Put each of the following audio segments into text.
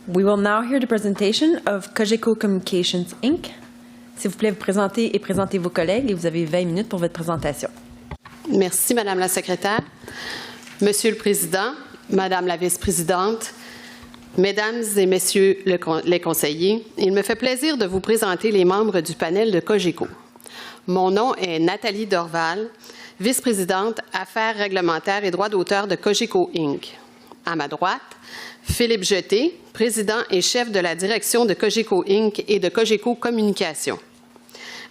We will now hear the presentation of Cogeco Communications Inc. S'il vous plaît, vous présentez et présentez vos collègues et vous avez 20 minutes pour votre présentation. Merci, Madame la secrétaire. Monsieur le Président, Madame la vice-présidente, Mesdames et Messieurs les conseillers, il me fait plaisir de vous présenter les membres du panel de Cogeco. Mon nom est Nathalie Dorval, vice-présidente Affaires réglementaires et droits d'auteur de Cogeco Inc. À ma droite, Philippe Jeté, président et chef de la direction de Cogeco Inc. Et de Cogeco Communications.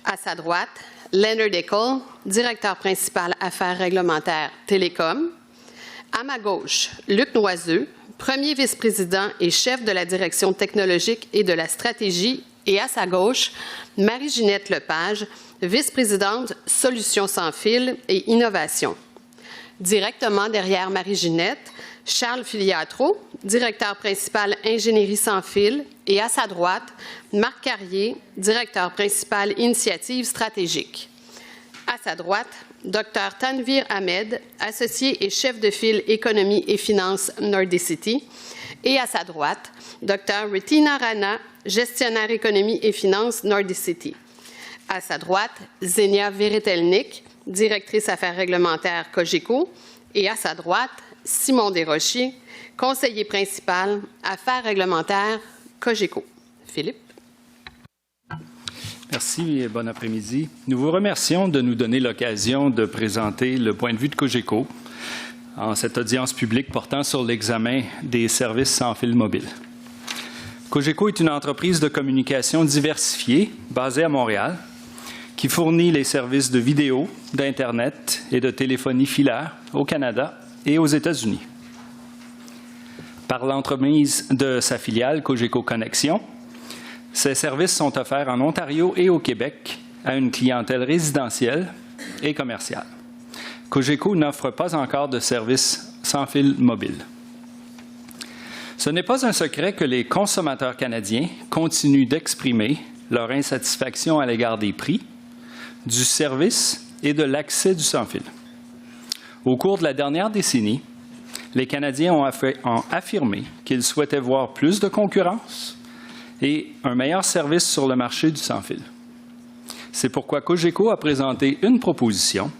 À sa droite, Leonard Eckel, directeur principal Affaires réglementaires Télécom. À ma gauche, Luc Noiseux, premier vice-président et chef de la direction technologique et de la stratégie. Et à sa gauche, Marie-Ginette Lepage, vice-présidente Solutions sans fil et innovation. Directement derrière Marie-Ginette, Charles Filiatro, directeur principal Ingénierie sans fil, et à sa droite, Marc Carrier, directeur principal Initiatives stratégiques. À sa droite, Dr Tanvir Ahmed, associé et chef de file Économie et Finances Nordicity, et à sa droite, Dr Ritina Rana, gestionnaire Économie et Finances Nordicity. À sa droite, Zenia Veretelnik, directrice Affaires réglementaires Cogeco, et à sa droite, Simon Desrochers, conseiller principal Affaires réglementaires Cogeco. Philippe. Merci et bon après-midi. Nous vous remercions de nous donner l'occasion de présenter le point de vue de Cogeco en cette audience publique portant sur l'examen des services sans fil mobile. Cogeco est une entreprise de communication diversifiée basée à Montréal qui fournit les services de vidéo, d'Internet et de téléphonie filaire au Canada et aux États-Unis. Par l'entremise de sa filiale Cogeco Connexions, ces services sont offerts en Ontario et au Québec à une clientèle résidentielle et commerciale. Cogeco n'offre pas encore de services sans fil mobile. Ce n'est pas un secret que les consommateurs canadiens continuent d'exprimer leur insatisfaction à l'égard des prix, du service et de l'accès du sans-fil. Au cours de la dernière décennie, les Canadiens ont affirmé qu'ils souhaitaient voir plus de concurrence et un meilleur service sur le marché du sans-fil. C'est pourquoi Cogeco a présenté une proposition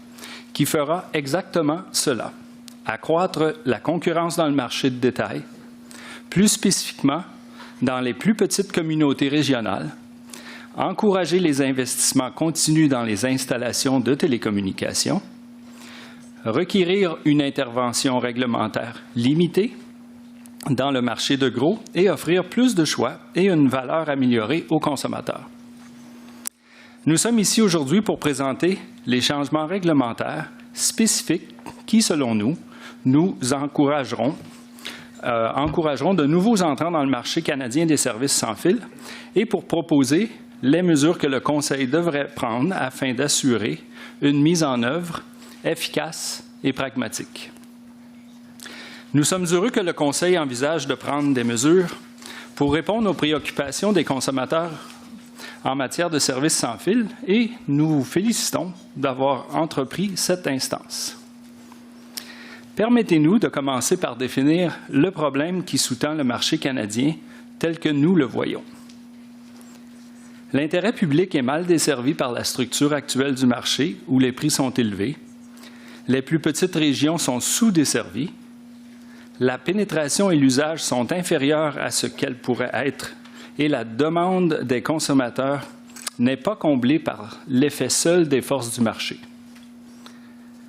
qui fera exactement cela, accroître la concurrence dans le marché de détail, plus spécifiquement dans les plus petites communautés régionales, encourager les investissements continus dans les installations de télécommunications, requérir une intervention réglementaire limitée dans le marché de gros et offrir plus de choix et une valeur améliorée aux consommateurs. Nous sommes ici aujourd'hui pour présenter les changements réglementaires spécifiques qui, selon nous encourageront de nouveaux entrants dans le marché canadien des services sans fil et pour proposer les mesures que le Conseil devrait prendre afin d'assurer une mise en œuvre efficace et pragmatique. Nous sommes heureux que le Conseil envisage de prendre des mesures pour répondre aux préoccupations des consommateurs en matière de services sans fil et nous vous félicitons d'avoir entrepris cette instance. Permettez-nous de commencer par définir le problème qui sous-tend le marché canadien tel que nous le voyons. L'intérêt public est mal desservi par la structure actuelle du marché où les prix sont élevés. Les plus petites régions sont sous-desservies. La pénétration et l'usage sont inférieurs à ce qu'elles pourraient être et la demande des consommateurs n'est pas comblée par l'effet seul des forces du marché.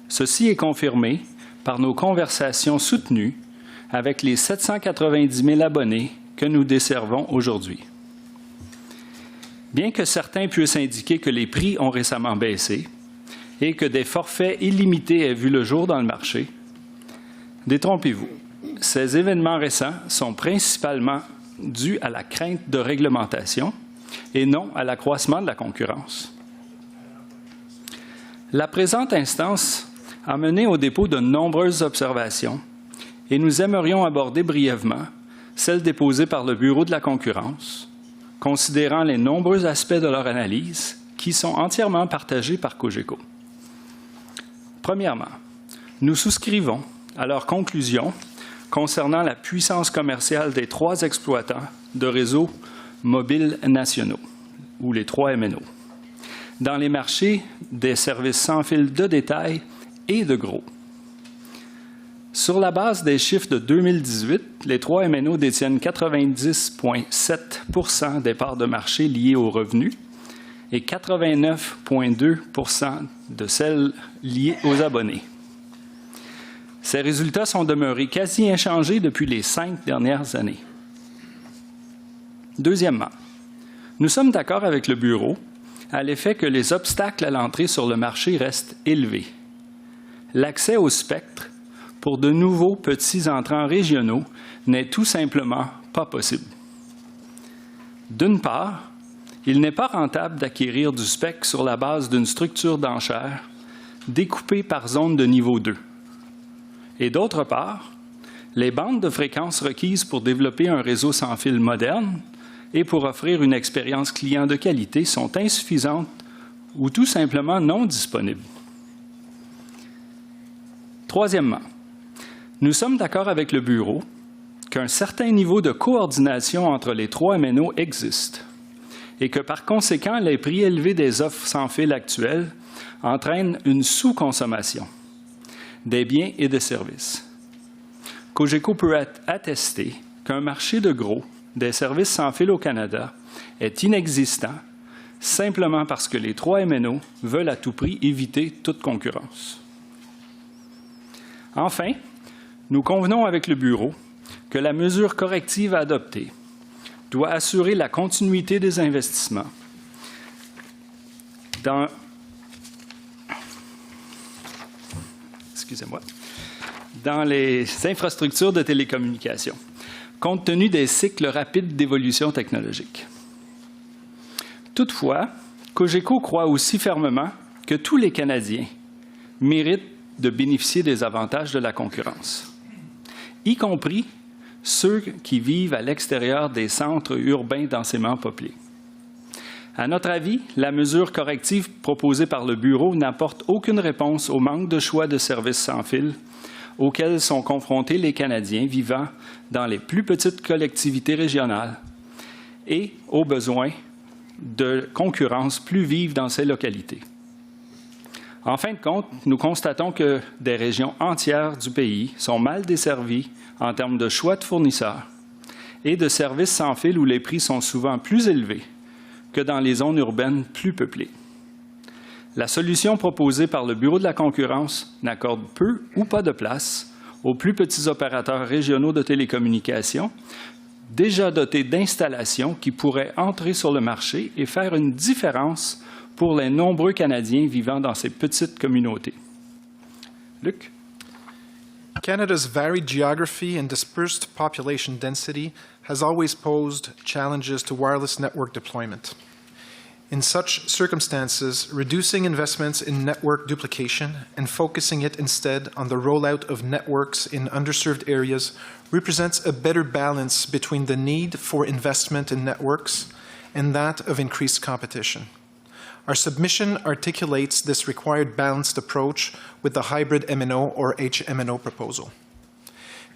Ceci est confirmé par nos conversations soutenues avec les 790 000 abonnés que nous desservons aujourd'hui. Bien que certains puissent indiquer que les prix ont récemment baissé et que des forfaits illimités aient vu le jour dans le marché, détrompez-vous, ces événements récents sont principalement dus à la crainte de réglementation et non à l'accroissement de la concurrence. La présente instance a mené au dépôt de nombreuses observations et nous aimerions aborder brièvement celles déposées par le Bureau de la concurrence, considérant les nombreux aspects de leur analyse qui sont entièrement partagés par Cogeco. Premièrement, nous souscrivons à leur conclusion concernant la puissance commerciale des 3 exploitants de réseaux mobiles nationaux, ou les 3 MNO, dans les marchés des services sans fil de détail et de gros. Sur la base des chiffres de 2018, les 3 MNO détiennent 90,7 des parts de marché liées aux revenus et 89,2 de celles liées aux abonnés. Ces résultats sont demeurés quasi inchangés depuis les 5 dernières années. Deuxièmement, nous sommes d'accord avec le Bureau à l'effet que les obstacles à l'entrée sur le marché restent élevés. L'accès au spectre pour de nouveaux petits entrants régionaux n'est tout simplement pas possible. D'une part, il n'est pas rentable d'acquérir du spectre sur la base d'une structure d'enchères découpée par zone de niveau 2. Et d'autre part, les bandes de fréquences requises pour développer un réseau sans fil moderne et pour offrir une expérience client de qualité sont insuffisantes ou tout simplement non disponibles. Troisièmement, nous sommes d'accord avec le Bureau qu'un certain niveau de coordination entre les 3 MNO existe et que, par conséquent, les prix élevés des offres sans fil actuelles entraînent une sous-consommation des biens et des services. Cogeco peut attester qu'un marché de gros des services sans fil au Canada est inexistant simplement parce que les 3 MNO veulent à tout prix éviter toute concurrence. Enfin, nous convenons avec le Bureau que la mesure corrective à adopter doit assurer la continuité des investissements dans les infrastructures de télécommunications, compte tenu des cycles rapides d'évolution technologique. Toutefois, Cogeco croit aussi fermement que tous les Canadiens méritent de bénéficier des avantages de la concurrence, y compris ceux qui vivent à l'extérieur des centres urbains densément peuplés. À notre avis, la mesure corrective proposée par le Bureau n'apporte aucune réponse au manque de choix de services sans fil auxquels sont confrontés les Canadiens vivant dans les plus petites collectivités régionales et aux besoins de concurrence plus vive dans ces localités. En fin de compte, nous constatons que des régions entières du pays sont mal desservies en termes de choix de fournisseurs et de services sans fil où les prix sont souvent plus élevés que dans les zones urbaines plus peuplées. La solution proposée par le Bureau de la concurrence n'accorde peu ou pas de place aux plus petits opérateurs régionaux de télécommunications, déjà dotés d'installations qui pourraient entrer sur le marché et faire une différence pour les nombreux Canadiens vivant dans ces petites communautés. Luc? Canada's varied geography and dispersed population density has always posed challenges to wireless network deployment. In such circumstances, reducing investments in network duplication and focusing it instead on the rollout of networks in underserved areas represents a better balance between the need for investment in networks and that of increased competition. Our submission articulates this required balanced approach with the hybrid MNO or HMNO proposal.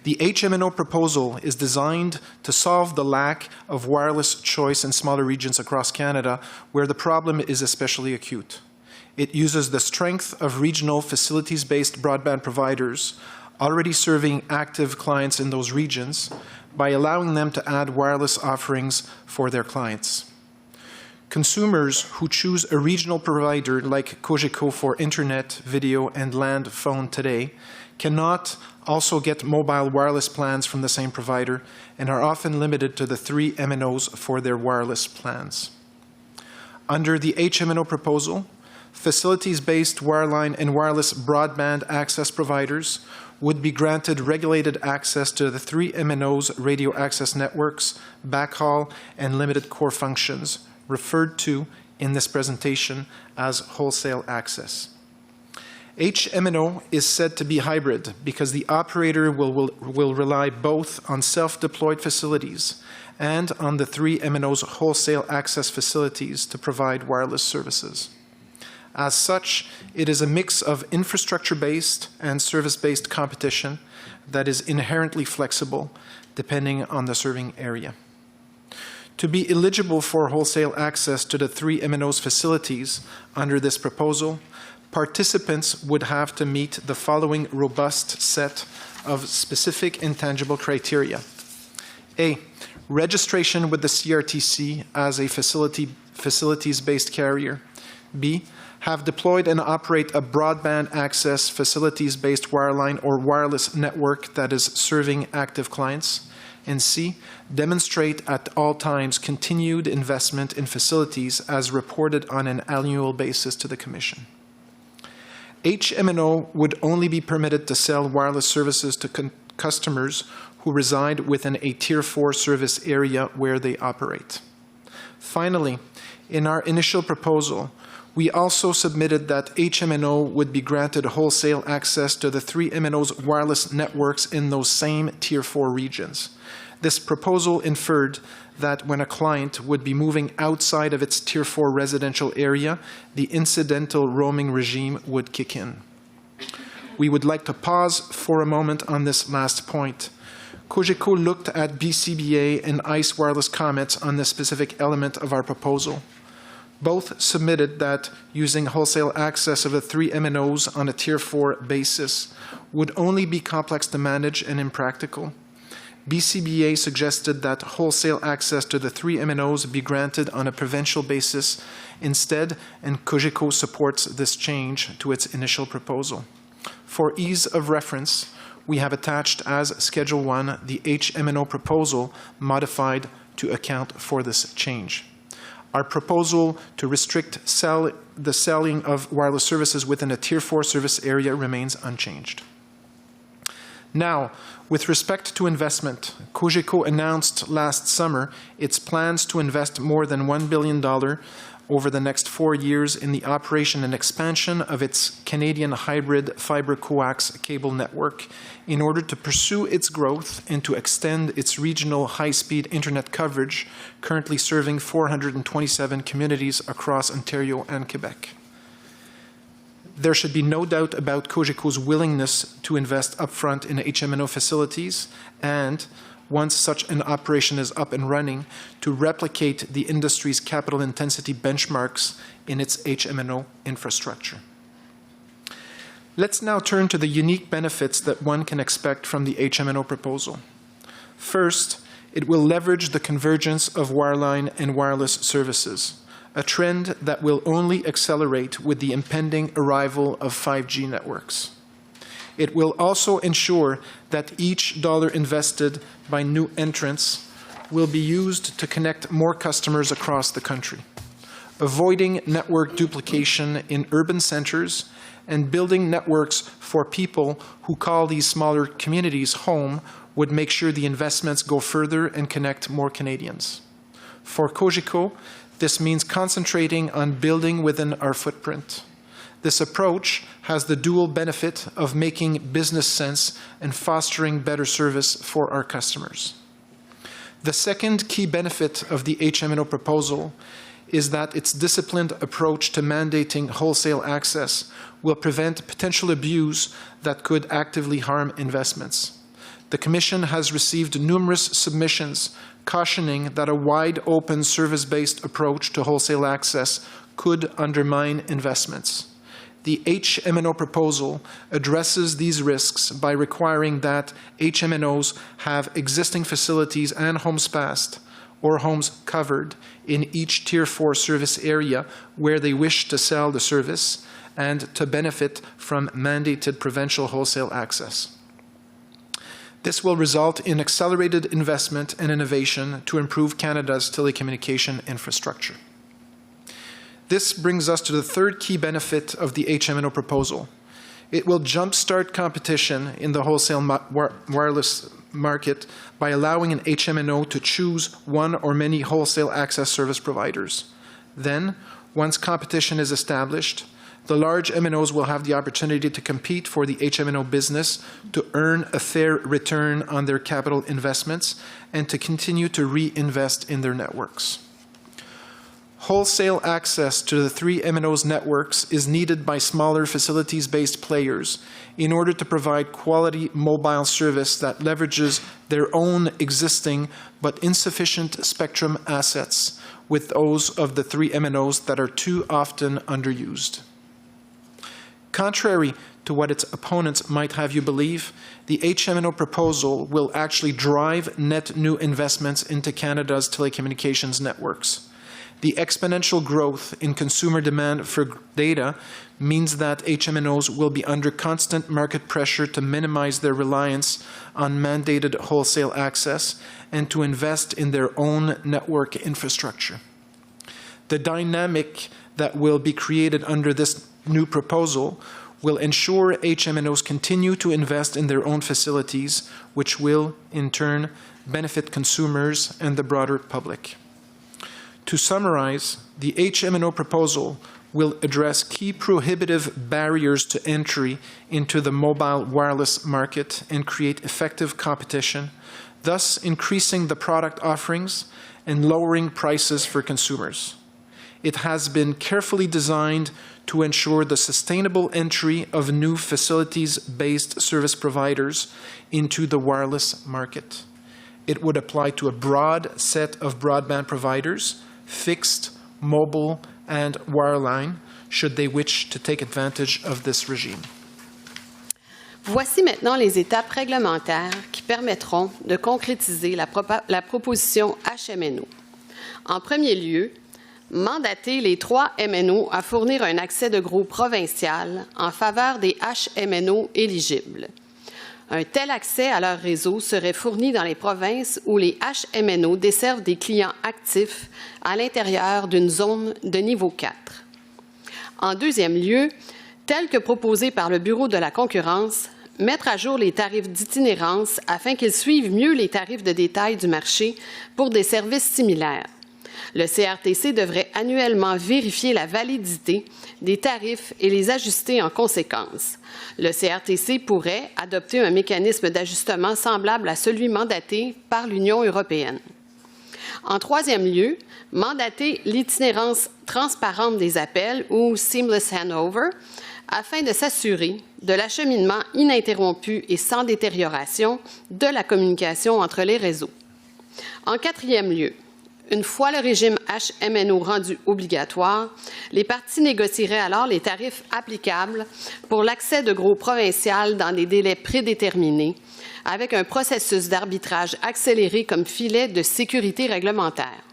The HMNO proposal is designed to solve the lack of wireless choice in smaller regions across Canada where the problem is especially acute. It uses the strength of regional facilities-based broadband providers already serving active clients in those regions by allowing them to add wireless offerings for their clients. Consumers who choose a regional provider like Cogeco for internet, video, and land phone today cannot also get mobile wireless plans from the same provider and are often limited to the 3 MNOs for their wireless plans. Under the HMNO proposal, facilities-based wireline and wireless broadband access providers would be granted regulated access to the 3 MNOs' radio access networks, backhaul, and limited core functions, referred to in this presentation as wholesale access. HMNO is said to be hybrid because the operator will rely both on self-deployed facilities and on the 3 MNOs' wholesale access facilities to provide wireless services. As such, it is a mix of infrastructure-based and service-based competition that is inherently flexible depending on the serving area. To be eligible for wholesale access to the 3 MNO's facilities under this proposal, participants would have to meet the following robust set of specific intangible criteria. A, registration with the CRTC as a facilities-based carrier. B, have deployed and operate a broadband access facilities-based wireline or wireless network that is serving active clients. And C, demonstrate at all times continued investment in facilities as reported on an annual basis to the Commission. HMNO would only be permitted to sell wireless services to customers who reside within a Tier 4 service area where they operate. Finally, in our initial proposal, we also submitted that HMNO would be granted wholesale access to the 3 MNO's wireless networks in those same Tier 4 regions. This proposal inferred that when a client would be moving outside of its Tier 4 residential area, the incidental roaming regime would kick in. We would like to pause for a moment on this last point. Cogeco looked at BCBA and ICE wireless comments on this specific element of our proposal. Both submitted that using wholesale access of the 3 MNOs on a Tier 4 basis would only be complex to manage and impractical. BCBA suggested that wholesale access to the 3 MNOs be granted on a provincial basis instead, and Cogeco supports this change to its initial proposal. For ease of reference, we have attached as Schedule 1 the HMNO proposal modified to account for this change. Our proposal to restrict the selling of wireless services within a Tier 4 service area remains unchanged. Now, with respect to investment, Cogeco announced last summer its plans to invest more than $1 billion over the next 4 years in the operation and expansion of its Canadian hybrid fiber coax cable network in order to pursue its growth and to extend its regional high-speed internet coverage, currently serving 427 communities across Ontario and Quebec. There should be no doubt about Cogeco's willingness to invest upfront in HMNO facilities and, once such an operation is up and running, to replicate the industry's capital intensity benchmarks in its HMNO infrastructure. Let's now turn to the unique benefits that one can expect from the HMNO proposal. First, it will leverage the convergence of wireline and wireless services, a trend that will only accelerate with the impending arrival of 5G networks. It will also ensure that each dollar invested by new entrants will be used to connect more customers across the country, avoiding network duplication in urban centers and building networks for people who call these smaller communities home would make sure the investments go further and connect more Canadians. For Cogeco, this means concentrating on building within our footprint. This approach has the dual benefit of making business sense and fostering better service for our customers. The second key benefit of the HMNO proposal is that its disciplined approach to mandating wholesale access will prevent potential abuse that could actively harm investments. The Commission has received numerous submissions cautioning that a wide-open service-based approach to wholesale access could undermine investments. The HMNO proposal addresses these risks by requiring that HMNOs have existing facilities and homes passed or homes covered in each Tier 4 service area where they wish to sell the service and to benefit from mandated provincial wholesale access. This will result in accelerated investment and innovation to improve Canada's telecommunication infrastructure. This brings us to the third key benefit of the HMNO proposal. It will jumpstart competition in the wholesale wireless market by allowing an HMNO to choose one or many wholesale access service providers. Then, once competition is established, the large MNOs will have the opportunity to compete for the HMNO business, to earn a fair return on their capital investments, and to continue to reinvest in their networks. Wholesale access to the three MNOs networks is needed by smaller facilities-based players in order to provide quality mobile service that leverages their own existing but insufficient spectrum assets with those of the three MNOs that are too often underused. Contrary to what its opponents might have you believe, the HMNO proposal will actually drive net new investments into Canada's telecommunications networks. The exponential growth in consumer demand for data means that HMNOs will be under constant market pressure to minimize their reliance on mandated wholesale access and to invest in their own network infrastructure. The dynamic that will be created under this new proposal will ensure HMNOs continue to invest in their own facilities, which will, in turn, benefit consumers and the broader public. To summarize, the HMNO proposal will address key prohibitive barriers to entry into the mobile wireless market and create effective competition, thus increasing the product offerings and lowering prices for consumers. It has been carefully designed to ensure the sustainable entry of new facilities-based service providers into the wireless market. It would apply to a broad set of broadband providers, fixed, mobile, and wireline, should they wish to take advantage of this regime. Voici maintenant les étapes réglementaires qui permettront de concrétiser la proposition HMNO. En premier lieu, mandater les trois MNO à fournir un accès de gros provincial en faveur des HMNO éligibles. Un tel accès à leur réseau serait fourni dans les provinces où les HMNO desservent des clients actifs à l'intérieur d'une zone de niveau 4. En deuxième lieu, tel que proposé par le Bureau de la concurrence, mettre à jour les tarifs d'itinérance afin qu'ils suivent mieux les tarifs de détail du marché pour des services similaires. Le CRTC devrait annuellement vérifier la validité des tarifs et les ajuster en conséquence. Le CRTC pourrait adopter un mécanisme d'ajustement semblable à celui mandaté par l'Union européenne. En troisième lieu, mandater l'itinérance transparente des appels ou seamless handover afin de s'assurer de l'acheminement ininterrompu et sans détérioration de la communication entre les réseaux. En quatrième lieu, une fois le régime HMNO rendu obligatoire, les parties négocieraient alors les tarifs applicables pour l'accès de gros provincial dans des délais prédéterminés, avec un processus d'arbitrage accéléré comme filet de sécurité réglementaire.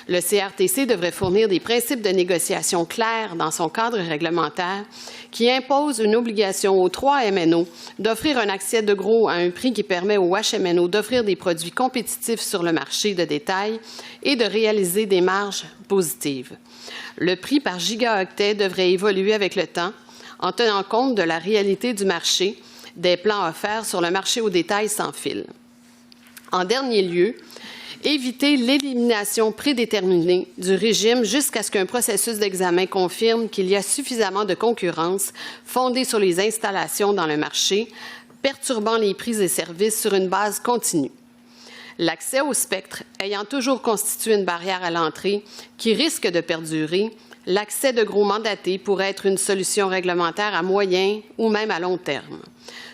Le CRTC devrait fournir des principes de négociation clairs dans son cadre réglementaire qui impose une obligation aux trois MNO d'offrir un accès de gros à un prix qui permet aux HMNO d'offrir des produits compétitifs sur le marché de détail et de réaliser des marges positives. Le prix par gigaoctet devrait évoluer avec le temps en tenant compte de la réalité du marché, des plans offerts sur le marché au détail sans fil. En dernier lieu, éviter l'élimination prédéterminée du régime jusqu'à ce qu'un processus d'examen confirme qu'il y a suffisamment de concurrence fondée sur les installations dans le marché, perturbant les prix et services sur une base continue. L'accès au spectre ayant toujours constitué une barrière à l'entrée qui risque de perdurer, l'accès de gros mandatés pourrait être une solution réglementaire à moyen ou même à long terme.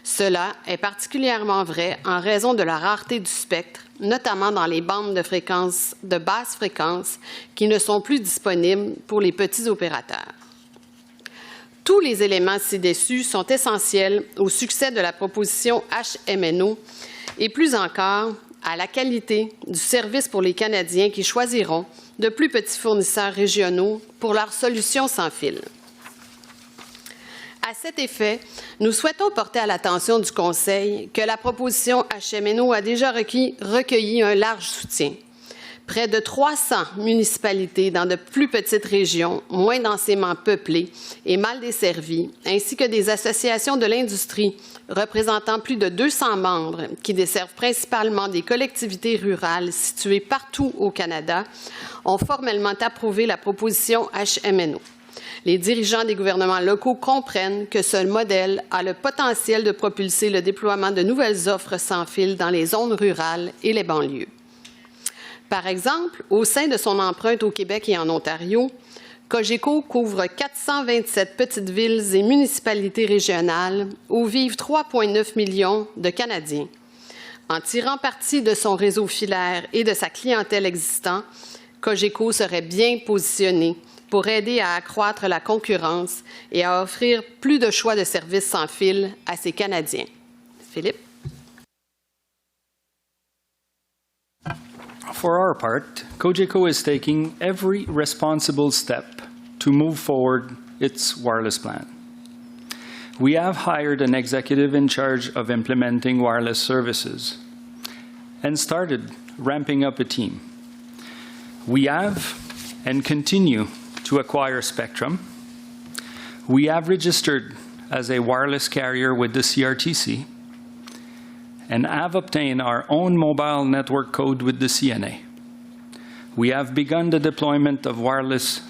Cela est particulièrement vrai en raison de la rareté du spectre, notamment dans les bandes de basse fréquence qui ne sont plus disponibles pour les petits opérateurs. Tous les éléments ci-dessus sont essentiels au succès de la proposition HMNO et plus encore à la qualité du service pour les Canadiens qui choisiront de plus petits fournisseurs régionaux pour leurs solutions sans fil. À cet effet, nous souhaitons porter à l'attention du Conseil que la proposition HMNO a déjà recueilli un large soutien. Près de 300 municipalités dans de plus petites régions, moins densément peuplées et mal desservies, ainsi que des associations de l'industrie représentant plus de 200 membres qui desservent principalement des collectivités rurales situées partout au Canada, ont formellement approuvé la proposition HMNO. Les dirigeants des gouvernements locaux comprennent que ce modèle a le potentiel de propulser le déploiement de nouvelles offres sans fil dans les zones rurales et les banlieues. Par exemple, au sein de son empreinte au Québec et en Ontario, Cogeco couvre 427 petites villes et municipalités régionales où vivent 3,9 millions de Canadiens. En tirant parti de son réseau filaire et de sa clientèle existante, Cogeco serait bien positionné pour aider à accroître la concurrence et à offrir plus de choix de services sans fil à ses Canadiens. Philippe. For our part, Cogeco is taking every responsible step to move forward its wireless plan. We have hired an executive in charge of implementing wireless services and started ramping up a team. We have and continue to acquire spectrum. We have registered as a wireless carrier with the CRTC and have obtained our own mobile network code with the CNA. We have begun the deployment of wireless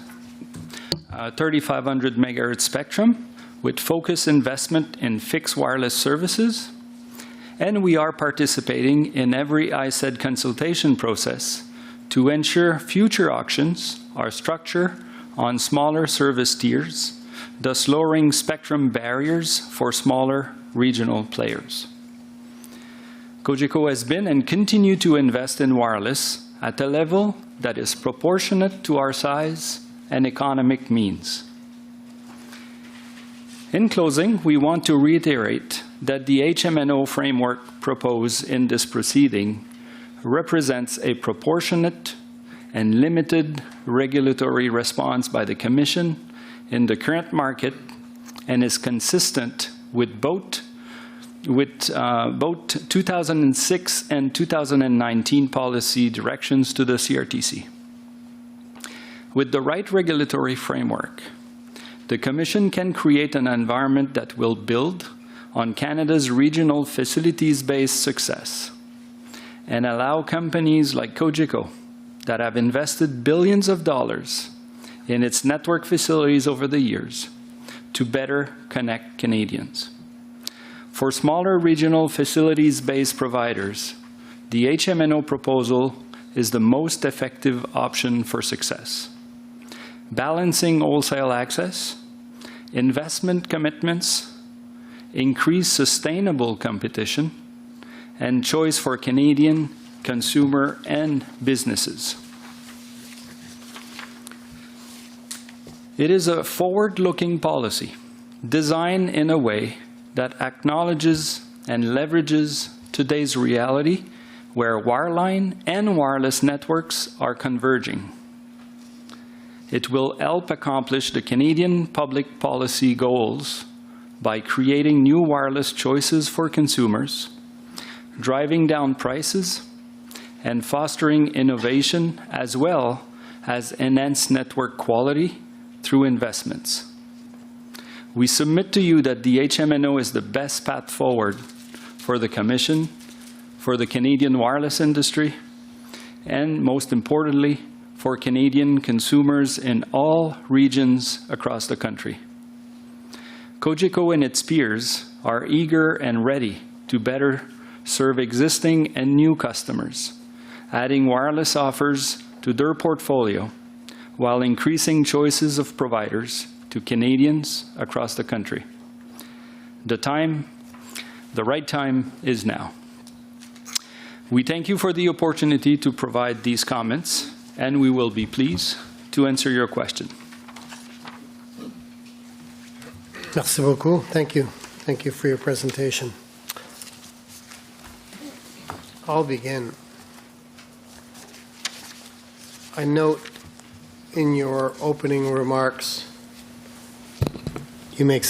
3,500 megahertz spectrum with focused investment in fixed wireless services, and we are participating in every ISED consultation process to ensure future auctions are structured on smaller service tiers, thus lowering spectrum barriers for smaller regional players. Cogeco has been and continue to invest in wireless at a level that is proportionate to our size and economic means. In closing, we want to reiterate that the HMNO framework proposed in this proceeding represents a proportionate and limited regulatory response by the Commission in the current market and is consistent with both 2006 and 2019 policy directions to the CRTC. With the right regulatory framework, the Commission can create an environment that will build on Canada's regional facilities-based success and allow companies like Cogeco that have invested billions of dollars in its network facilities over the years to better connect Canadians. For smaller regional facilities-based providers, the HMNO proposal is the most effective option for success. Balancing wholesale access, investment commitments, increased sustainable competition, and choice for Canadian consumer and businesses. It is a forward-looking policy designed in a way that acknowledges and leverages today's reality where wireline and wireless networks are converging. It will help accomplish the Canadian public policy goals by creating new wireless choices for consumers, driving down prices, and fostering innovation as well as enhanced network quality through investments. We submit to you that the HMNO is the best path forward for the Commission, for the Canadian wireless industry, and most importantly, for Canadian consumers in all regions across the country. Cogeco and its peers are eager and ready to better serve existing and new customers, adding wireless offers to their portfolio while increasing choices of providers to Canadians across the country. The right time is now. We thank you for the opportunity to provide these comments, and we will be pleased to answer your question. Merci beaucoup. Thank you. Thank you for your presentation. I'll begin. I note in your opening remarks you make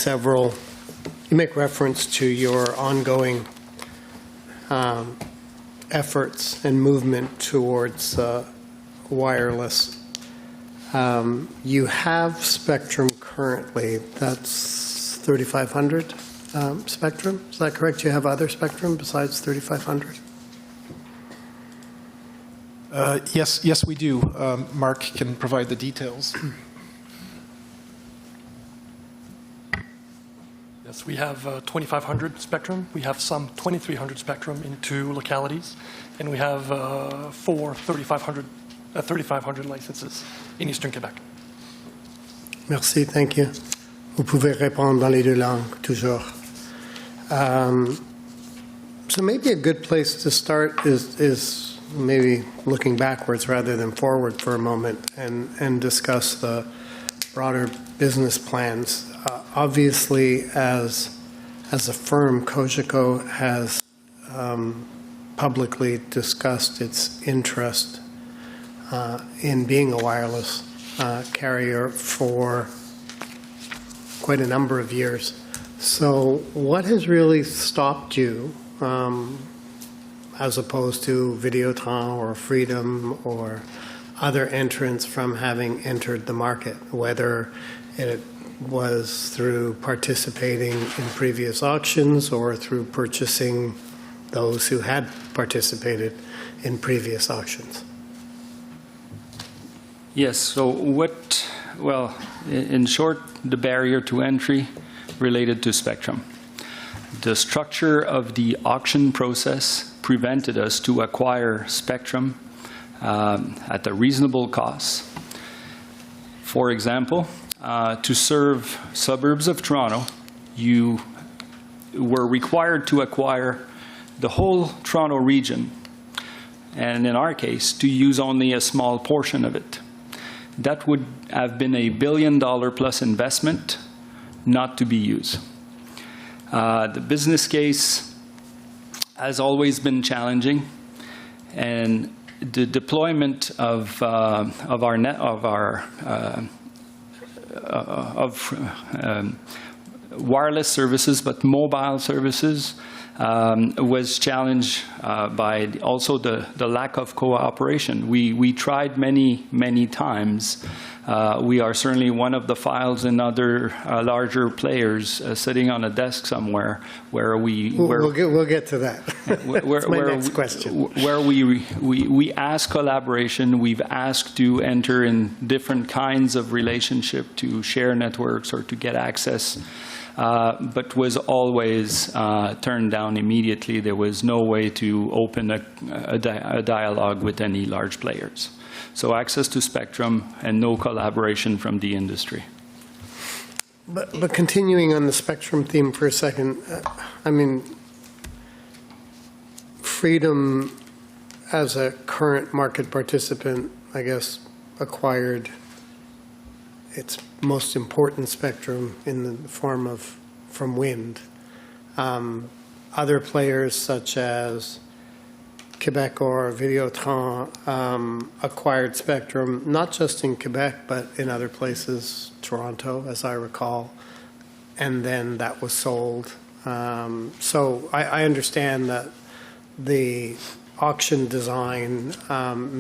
reference to your ongoing efforts and movement towards wireless. You have spectrum currently. That's 3,500 spectrum. Is that correct? You have other spectrum besides 3,500? Yes, we do. Mark can provide the details. Yes, we have 2,500 spectrum. We have some 2,300 spectrum in 2 localities, and we have 4 3,500 licenses in Eastern Quebec. Merci, thank you. Vous pouvez répondre dans les 2 langues, toujours. So maybe a good place to start is maybe looking backwards rather than forward for a moment and discuss the broader business plans. Obviously, as a firm, Cogeco has publicly discussed its interest in being a wireless carrier for quite a number of years. So what has really stopped you, as opposed to Videotron or Freedom or other entrants from having entered the market, whether it was through participating in previous auctions or through purchasing those who had participated in previous auctions? Yes, so well, in short, the barrier to entry related to spectrum. The structure of the auction process prevented us to acquire spectrum at a reasonable cost. For example, to serve suburbs of Toronto, you were required to acquire the whole Toronto region, and in our case, to use only a small portion of it. That would have been a $1 billion plus investment not to be used. The business case has always been challenging, and the deployment of wireless services, but mobile services, was challenged by also the lack of cooperation. We tried many times. We are certainly one of the files in other larger players sitting on a desk somewhere where we'll get to that. That's my next question. Where we ask collaboration, we've asked to enter in different kinds of relationship to share networks or to get access, but was always turned down immediately. There was no way to open a dialogue with any large players. So access to spectrum and no collaboration from the industry. But continuing on the spectrum theme for a second, I mean, Freedom, as a current market participant, I guess, acquired its most important spectrum in the form of from wind. Other players such as Quebec or Videotron acquired spectrum, not just in Quebec, but in other places, Toronto, as I recall, and then that was sold. So I understand that the auction design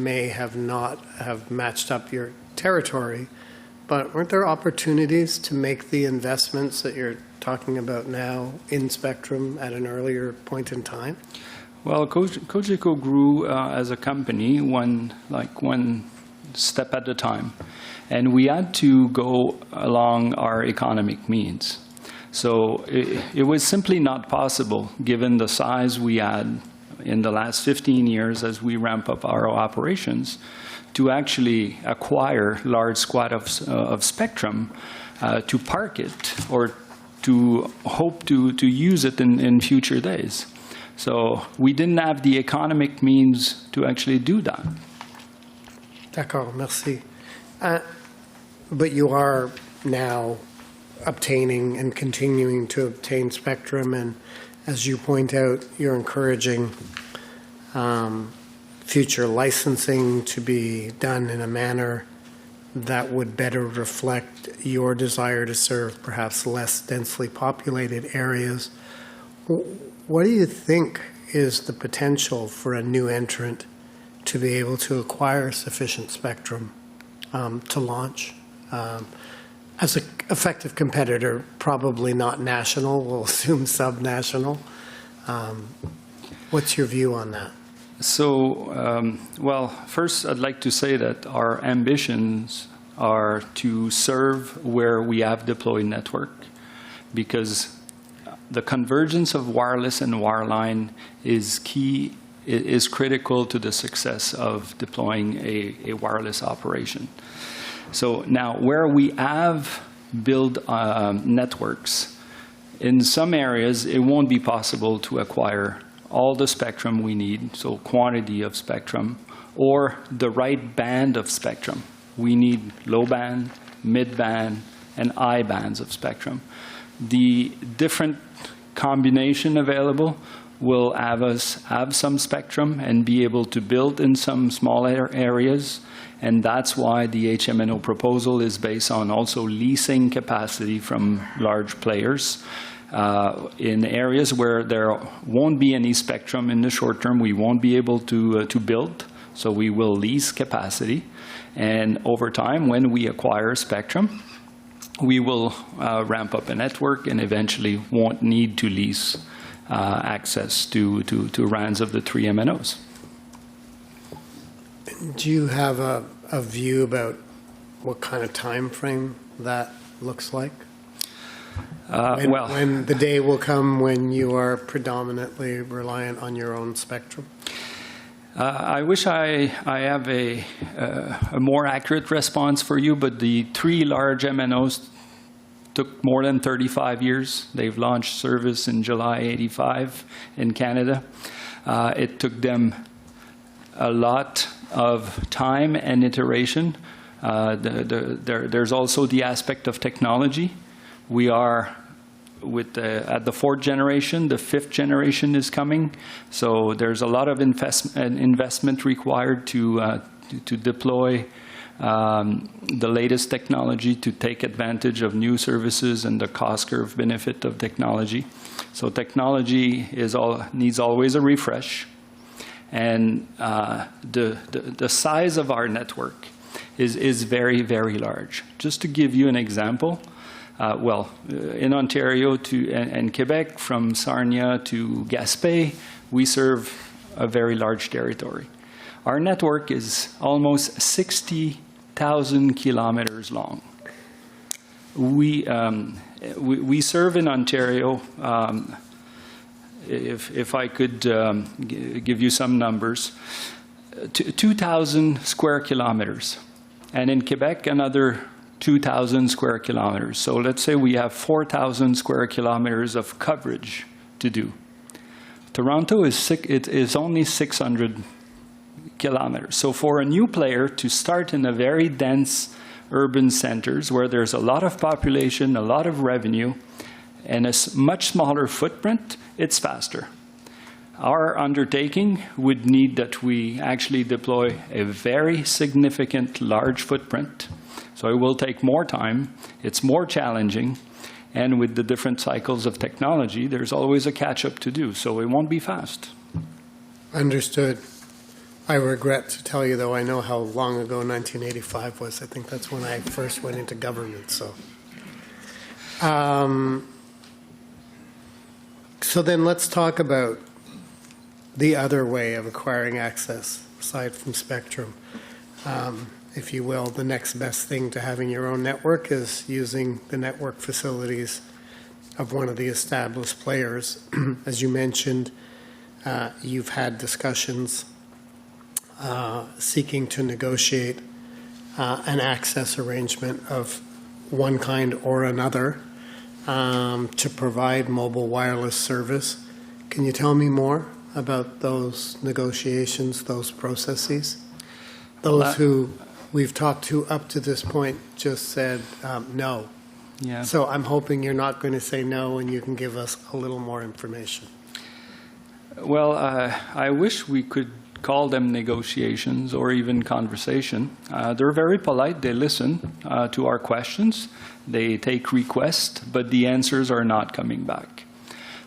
may have not have matched up your territory, but weren't there opportunities to make the investments that you're talking about now in spectrum at an earlier point in time? Well, Cogeco grew as a company one step at a time, and we had to go along our economic means. So it was simply not possible, given the size we had in the last 15 years as we ramp up our operations, to actually acquire large swaths of spectrum to park it or to hope to use it in future days. So we didn't have the economic means to actually do that. D'accord, merci. But you are now obtaining and continuing to obtain spectrum, and as you point out, you're encouraging future licensing to be done in a manner that would better reflect your desire to serve perhaps less densely populated areas. What do you think is the potential for a new entrant to be able to acquire sufficient spectrum to launch? As an effective competitor, probably not national, we'll assume sub-national. What's your view on that? So, well, first I'd like to say that our ambitions are to serve where we have deployed network, because the convergence of wireless and wireline is key, is critical to the success of deploying a wireless operation. So now, where we have built networks, in some areas, it won't be possible to acquire all the spectrum we need, so quantity of spectrum, or the right band of spectrum. We need low band, mid band, and high bands of spectrum. The different combination available will have us have some spectrum and be able to build in some smaller areas. And that's why the HMNO proposal is based on also leasing capacity from large players. In areas where there won't be any spectrum in the short term, we won't be able to build. So we will lease capacity. And over time, when we acquire spectrum, we will ramp up a network and eventually won't need to lease access to RANs of the 3 MNOs. Do you have a view about what kind of time frame that looks like? When the day will come when you are predominantly reliant on your own spectrum? I wish I have a more accurate response for you, but the 3 large MNOs took more than 35 years. They've launched service in July '85 in Canada. It took them a lot of time and iteration. There's also the aspect of technology. We are at the 4th generation. The 5th generation is coming. So there's a lot of investment required to deploy the latest technology to take advantage of new services and the cost curve benefit of technology. So technology needs always a refresh. And the size of our network is very, very large. Just to give you an example, in Ontario and Quebec, from Sarnia to Gaspé, we serve a very large territory. Our network is almost 60,000 kilometers long. We serve in Ontario, if I could give you some numbers, 2,000 square kilometers. And in Quebec, another 2,000 square kilometers. So let's say we have 4,000 square kilometers of coverage to do. Toronto is only 600 kilometers. So for a new player to start in a very dense urban centers where there's a lot of population, a lot of revenue, and a much smaller footprint, it's faster. Our undertaking would need that we actually deploy a very significant large footprint. So it will take more time, it's more challenging, and with the different cycles of technology, there's always a catch-up to do, so it won't be fast. Understood. I regret to tell you, though, I know how long ago 1985 was. I think that's when I first went into government, so. So then let's talk about the other way of acquiring access, aside from spectrum. If you will, the next best thing to having your own network is using the network facilities of one of the established players. As you mentioned, you've had discussions seeking to negotiate an access arrangement of one kind or another to provide mobile wireless service. Can you tell me more about those negotiations, those processes? Those who we've talked to up to this point just said no. Yeah. So I'm hoping you're not going to say no and you can give us a little more information. Well, I wish we could call them negotiations or even conversation. They're very polite. They listen to our questions. They take requests, but the answers are not coming back.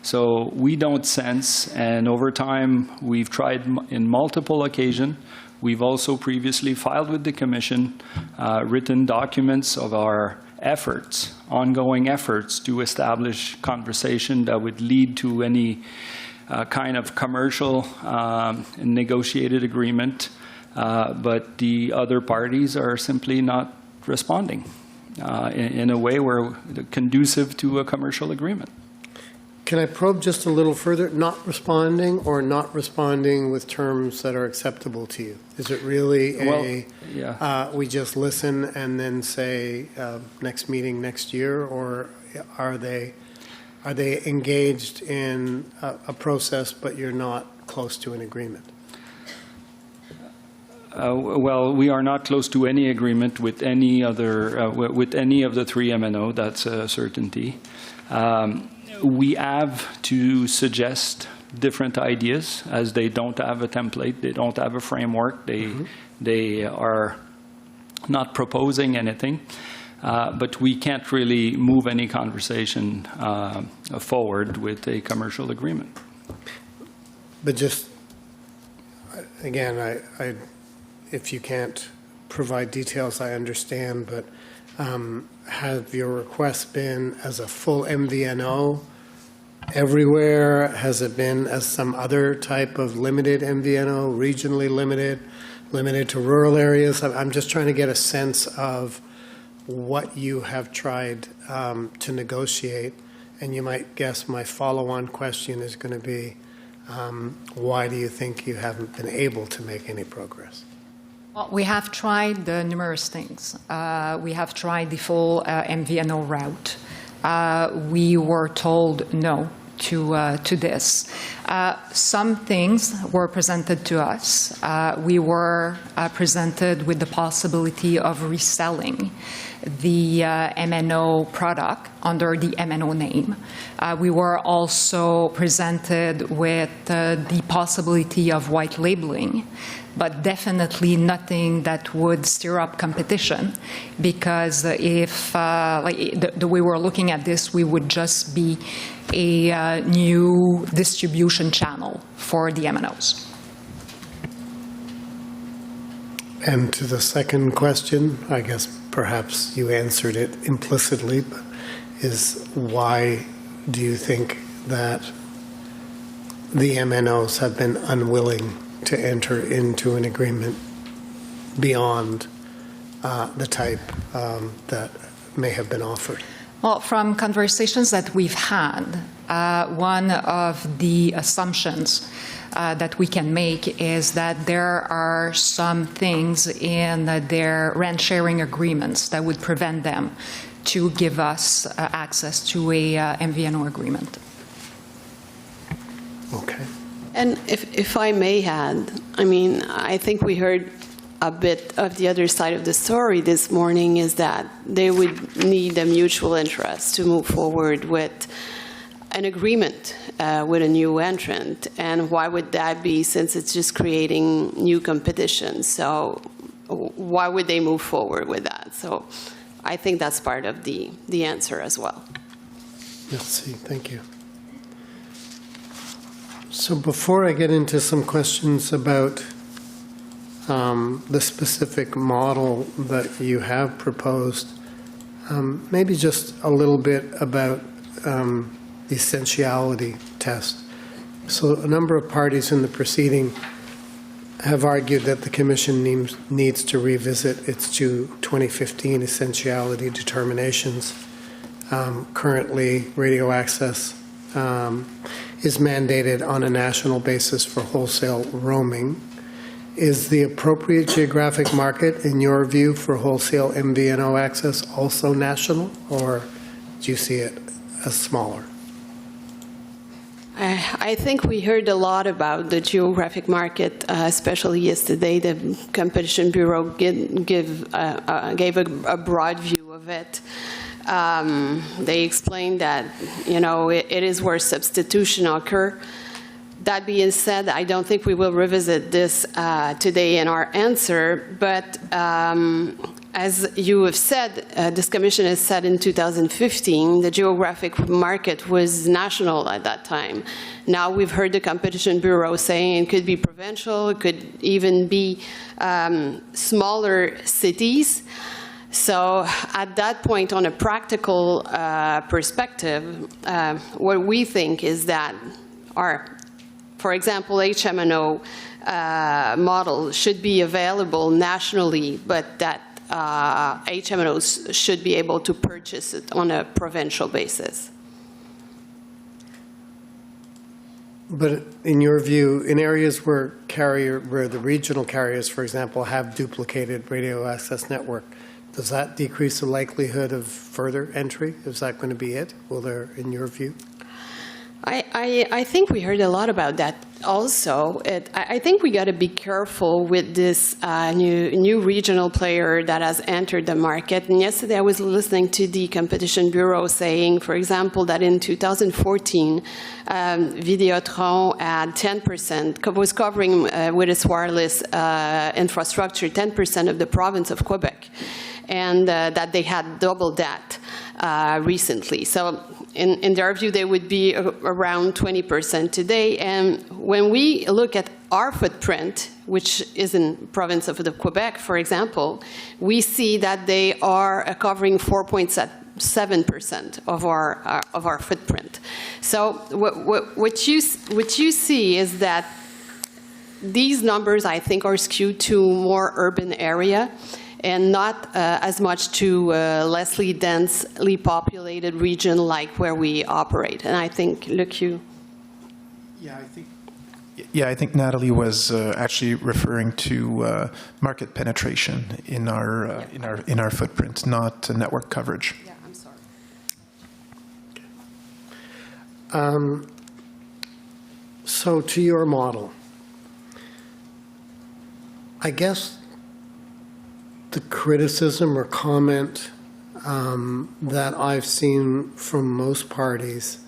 So we don't sense, and over time, we've tried in multiple occasions. We've also previously filed with the Commission written documents of our efforts, ongoing efforts to establish conversation that would lead to any kind of commercial negotiated agreement, but the other parties are simply not responding in a way where conducive to a commercial agreement. Can I probe just a little further? Not responding or not responding with terms that are acceptable to you? Is it really we just listen and then say next meeting next year, or are they engaged in a process but you're not close to an agreement? Well, we are not close to any agreement with any other with any of the three MNO. That's a certainty. We have to suggest different ideas, as they don't have a template, they don't have a framework, they are not proposing anything, but we can't really move any conversation forward with a commercial agreement. But just, again, if you can't provide details, I understand, but have your request been as a full MVNO everywhere? Has it been as some other type of limited MVNO, regionally limited to rural areas? I'm just trying to get a sense of what you have tried to negotiate. And you might guess my follow-on question is going to be, why do you think you haven't been able to make any progress? Well, we have tried numerous things. We have tried the full MVNO route. We were told no to this. Some things were presented to us. We were presented with the possibility of reselling the MNO product under the MNO name. We were also presented with the possibility of white labeling, but definitely nothing that would stir up competition, because if, the way we're looking at this, we would just be a new distribution channel for the MNOs. And to the second question, I guess perhaps you answered it implicitly, but is why do you think that the MNOs have been unwilling to enter into an agreement beyond the type that may have been offered? Well, from conversations that we've had, one of the assumptions that we can make is that there are some things in their rent sharing agreements that would prevent them to give us access to a MVNO agreement. Okay. And if I may add, I mean, I think we heard a bit of the other side of the story this morning, is that they would need a mutual interest to move forward with an agreement with a new entrant. And why would that be, since it's just creating new competition? So why would they move forward with that? So I think that's part of the answer as well. Merci. Thank you. So before I get into some questions about the specific model that you have proposed, maybe just a little bit about the essentiality test. So a number of parties in the proceeding have argued that the Commission needs to revisit its 2015 essentiality determinations. Currently, radio access is mandated on a national basis for wholesale roaming. Is the appropriate geographic market, in your view, for wholesale MVNO access also national, or do you see it as smaller? I think we heard a lot about the geographic market, especially yesterday. The Competition Bureau gave a broad view of it. They explained that, you know, it is where substitution occur. That being said, I don't think we will revisit this today in our answer, but as you have said, this commission has said in 2015, the geographic market was national at that time. Now we've heard the Competition Bureau saying it could be provincial, it could even be smaller cities. So at that point, on a practical perspective, what we think is that our, for example, HMNO model should be available nationally, but that HMNOs should be able to purchase it on a provincial basis. But in your view, in areas where the regional carriers, for example, have duplicated radio access network, does that decrease the likelihood of further entry? Is that going to be it? Will there, in your view? I think we heard a lot about that also. I think we got to be careful with this new regional player that has entered the market. And yesterday I was listening to the Competition Bureau saying, for example, that in 2014, Videotron had 10%, was covering with its wireless infrastructure 10% of the province of Quebec, and that they had doubled that recently. So in their view, they would be around 20% today. And when we look at our footprint, which is in province of the Quebec, for example, we see that they are covering 4.7% of our footprint. So what you see is that these numbers, I think, are skewed to more urban area, and not as much to less densely populated region like where we operate. And I think, look, you. Yeah, I think Natalie was actually referring to market penetration in our footprint, not network coverage. Yeah, I'm sorry. So to your model, I guess the criticism or comment that I've seen from most parties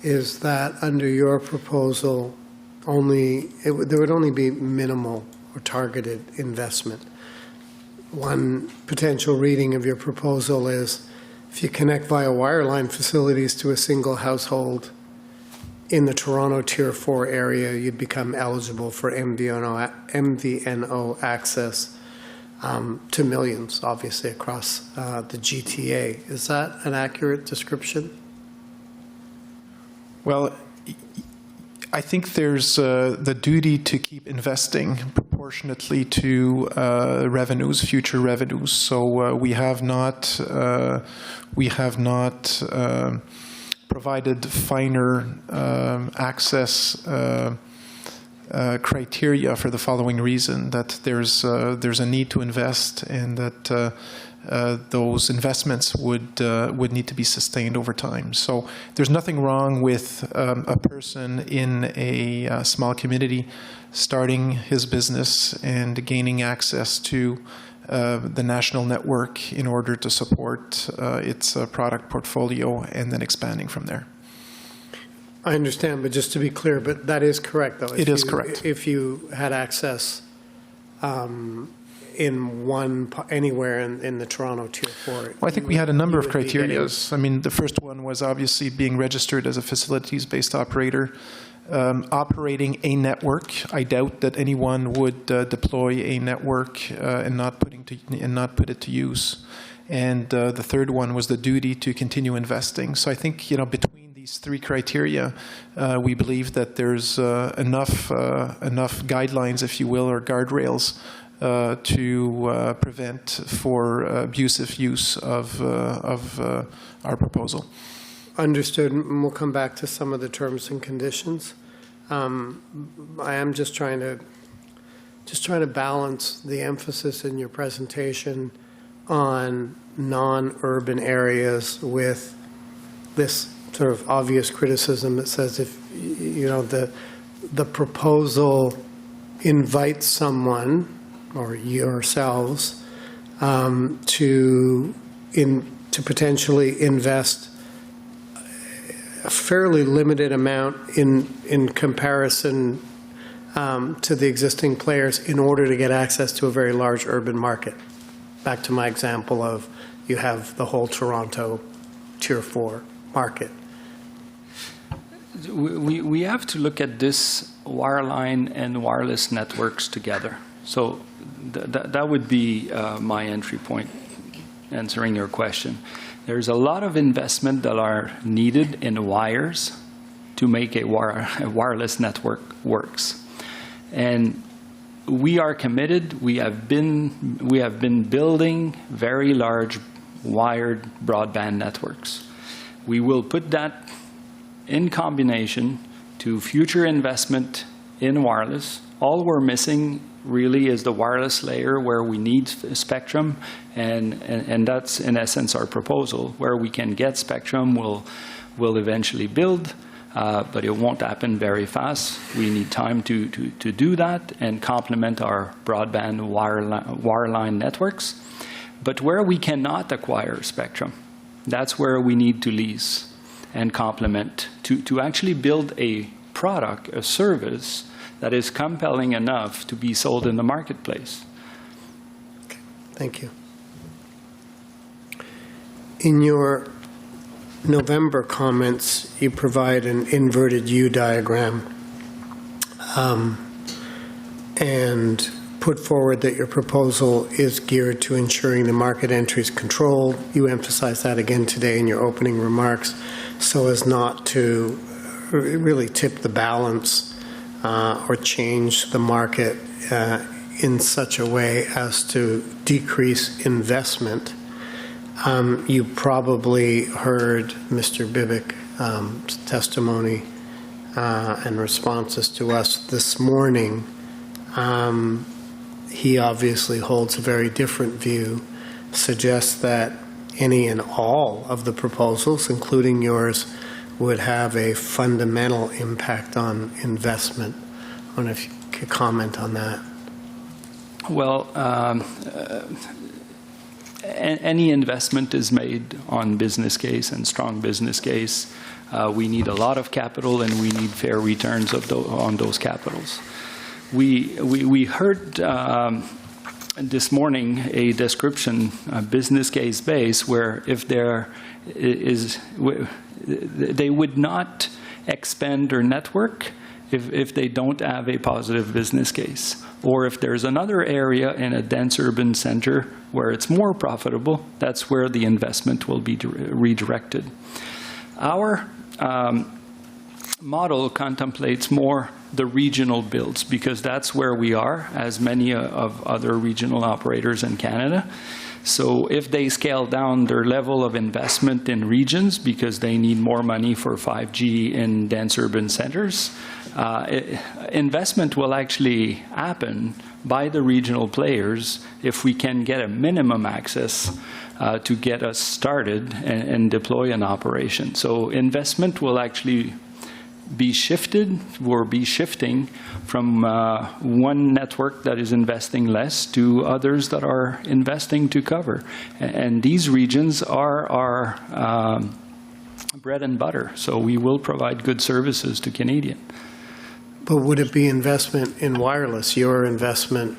is that under your proposal, there would only be minimal or targeted investment. One potential reading of your proposal is if you connect via wireline facilities to a single household in the Toronto Tier 4 area, you'd become eligible for MVNO access to millions, obviously, across the GTA. Is that an accurate description? Well, I think there's the duty to keep investing proportionately to revenues, future revenues. So we have not provided finer access criteria for the following reason: that there's a need to invest, and that those investments would need to be sustained over time. So there's nothing wrong with a person in a small community starting his business and gaining access to the national network in order to support its product portfolio, and then expanding from there. I understand, but just to be clear, but that is correct, though. It is correct. If you had access anywhere in the Toronto Tier 4. Well, I think we had a number of criteria. I mean, the first one was obviously being registered as a facilities-based operator, operating a network. I doubt that anyone would deploy a network and not put it to use. And the third one was the duty to continue investing. So I think, between these three criteria, we believe that there's enough guidelines, if you will, or guardrails to prevent for abusive use of our proposal. Understood, and we'll come back to some of the terms and conditions. I am just trying to balance the emphasis in your presentation on non-urban areas with this sort of obvious criticism that says if the proposal invites someone or yourselves to potentially invest a fairly limited amount in comparison to the existing players in order to get access to a very large urban market. Back to my example of you have the whole Toronto Tier 4 market. We have to look at this wireline and wireless networks together. So that would be my entry point, answering your question. There's a lot of investment that are needed in wires to make a wireless network works. And we are committed. We have been building very large wired broadband networks. We will put that in combination to future investment in wireless. All we're missing really is the wireless layer where we need spectrum, and that's in essence our proposal. Where we can get spectrum, we'll eventually build, but it won't happen very fast. We need time to do that and complement our broadband wireline networks. But where we cannot acquire spectrum, that's where we need to lease and complement to actually build a product, a service that is compelling enough to be sold in the marketplace. Okay. Thank you. In your November comments, you provide an inverted U diagram and put forward that your proposal is geared to ensuring the market entry is controlled. You emphasize that again today in your opening remarks, so as not to really tip the balance or change the market in such a way as to decrease investment. You probably heard Mr. Bibick's testimony and responses to us this morning. He obviously holds a very different view, suggests that any and all of the proposals, including yours, would have a fundamental impact on investment. I wonder if you could comment on that. Well, any investment is made on business case and strong business case. We need a lot of capital, and we need fair returns on those capitals. We heard this morning a description, a business case base, where if there is, they would not expand their network if they don't have a positive business case. Or if there's another area in a dense urban center where it's more profitable, that's where the investment will be redirected. Our model contemplates more the regional builds, because that's where we are, as many of other regional operators in Canada. So if they scale down their level of investment in regions because they need more money for 5G in dense urban centers, investment will actually happen by the regional players if we can get a minimum access to get us started and deploy an operation. So investment will actually be shifted or be shifting from one network that is investing less to others that are investing to cover. And these regions are our bread and butter, so we will provide good services to Canadians. But would it be investment in wireless? Your investment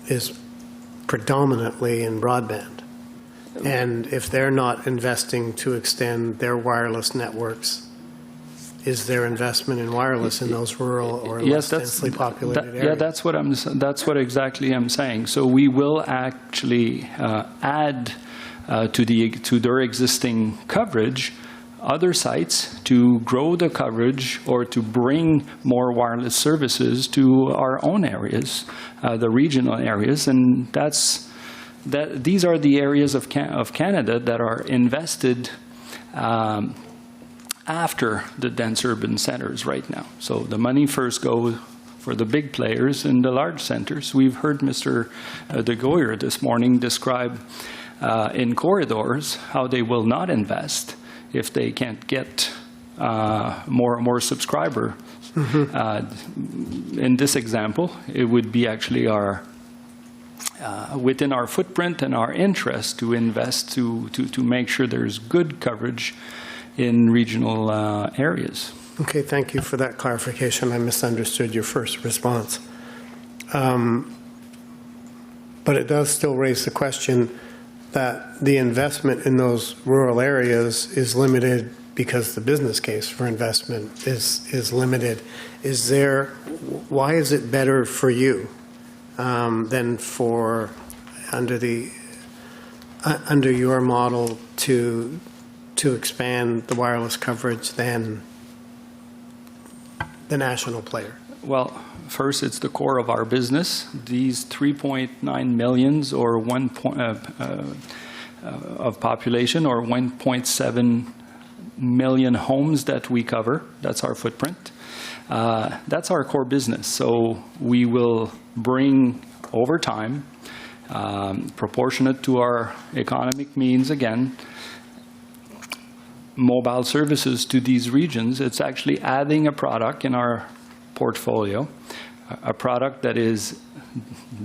is predominantly in broadband. And if they're not investing to extend their wireless networks, is there investment in wireless in those rural or less densely populated areas? Yeah, that's what exactly I'm saying. So we will actually add to their existing coverage other sites to grow the coverage or to bring more wireless services to our own areas, the regional areas, and these are the areas of Canada that are invested after the dense urban centers right now. So the money first goes for the big players in the large centers. We've heard Mr. De Gooijer this morning describe in corridors how they will not invest if they can't get more subscribers. Mm-hmm. In this example, it would be actually our within our footprint and our interest to invest to make sure there's good coverage in regional areas. Okay, thank you for that clarification. I misunderstood your first response. But it does still raise the question that the investment in those rural areas is limited because the business case for investment is limited. Why is it better for you than for under your model to expand the wireless coverage than the national player? Well, first, it's the core of our business. These 3.9 millions or of population, or 1.7 million homes that we cover. That's our footprint. That's our core business. So we will bring, over time, proportionate to our economic means, again, mobile services to these regions. It's actually adding a product in our portfolio, a product that is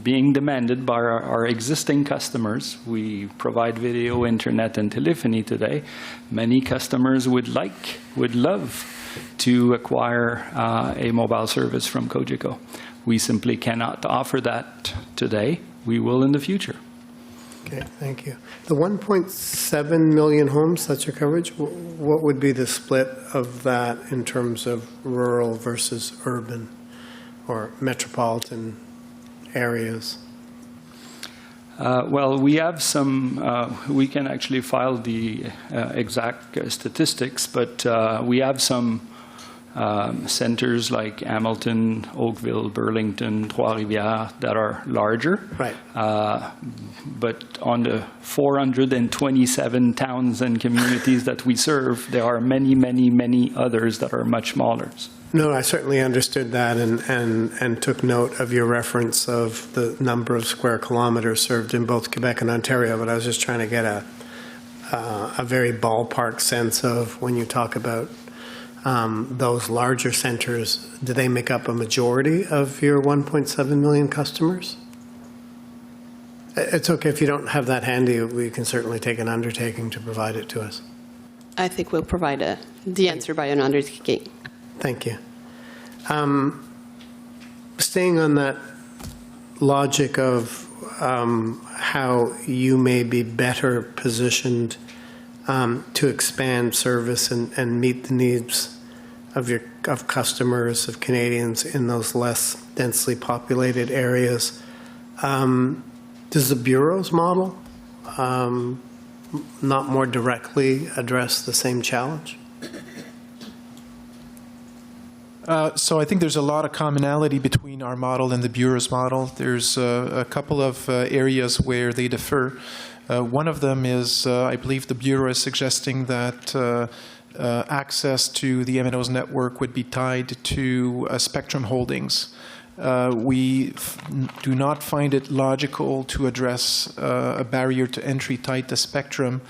being demanded by our existing customers. We provide video, internet, and telephony today. Many customers would love to acquire a mobile service from Cogeco. We simply cannot offer that today. We will in the future. Okay, thank you. The 1.7 million homes, that's your coverage. What would be the split of that in terms of rural versus urban or metropolitan areas? Well, we have some, we can actually file the exact statistics, but we have some centers like Hamilton, Oakville, Burlington, Trois-Rivières that are larger. Right. But on the 427 towns and communities that we serve, there are many, many, many others that are much smaller. No, I certainly understood that and took note of your reference of the number of square kilometers served in both Quebec and Ontario, but I was just trying to get a very ballpark sense of when you talk about those larger centers, do they make up a majority of your 1.7 million customers? It's okay if you don't have that handy. We can certainly take an undertaking to provide it to us. I think we'll provide the answer by an undertaking. Thank you. Staying on that logic of how you may be better positioned to expand service and meet the needs of customers, of Canadians in those less densely populated areas, does the Bureau's model not more directly address the same challenge? So I think there's a lot of commonality between our model and the Bureau's model. There's a couple of areas where they differ. One of them is, I believe the Bureau is suggesting that access to the MNO's network would be tied to spectrum holdings. We do not find it logical to address a barrier to entry tied to spectrum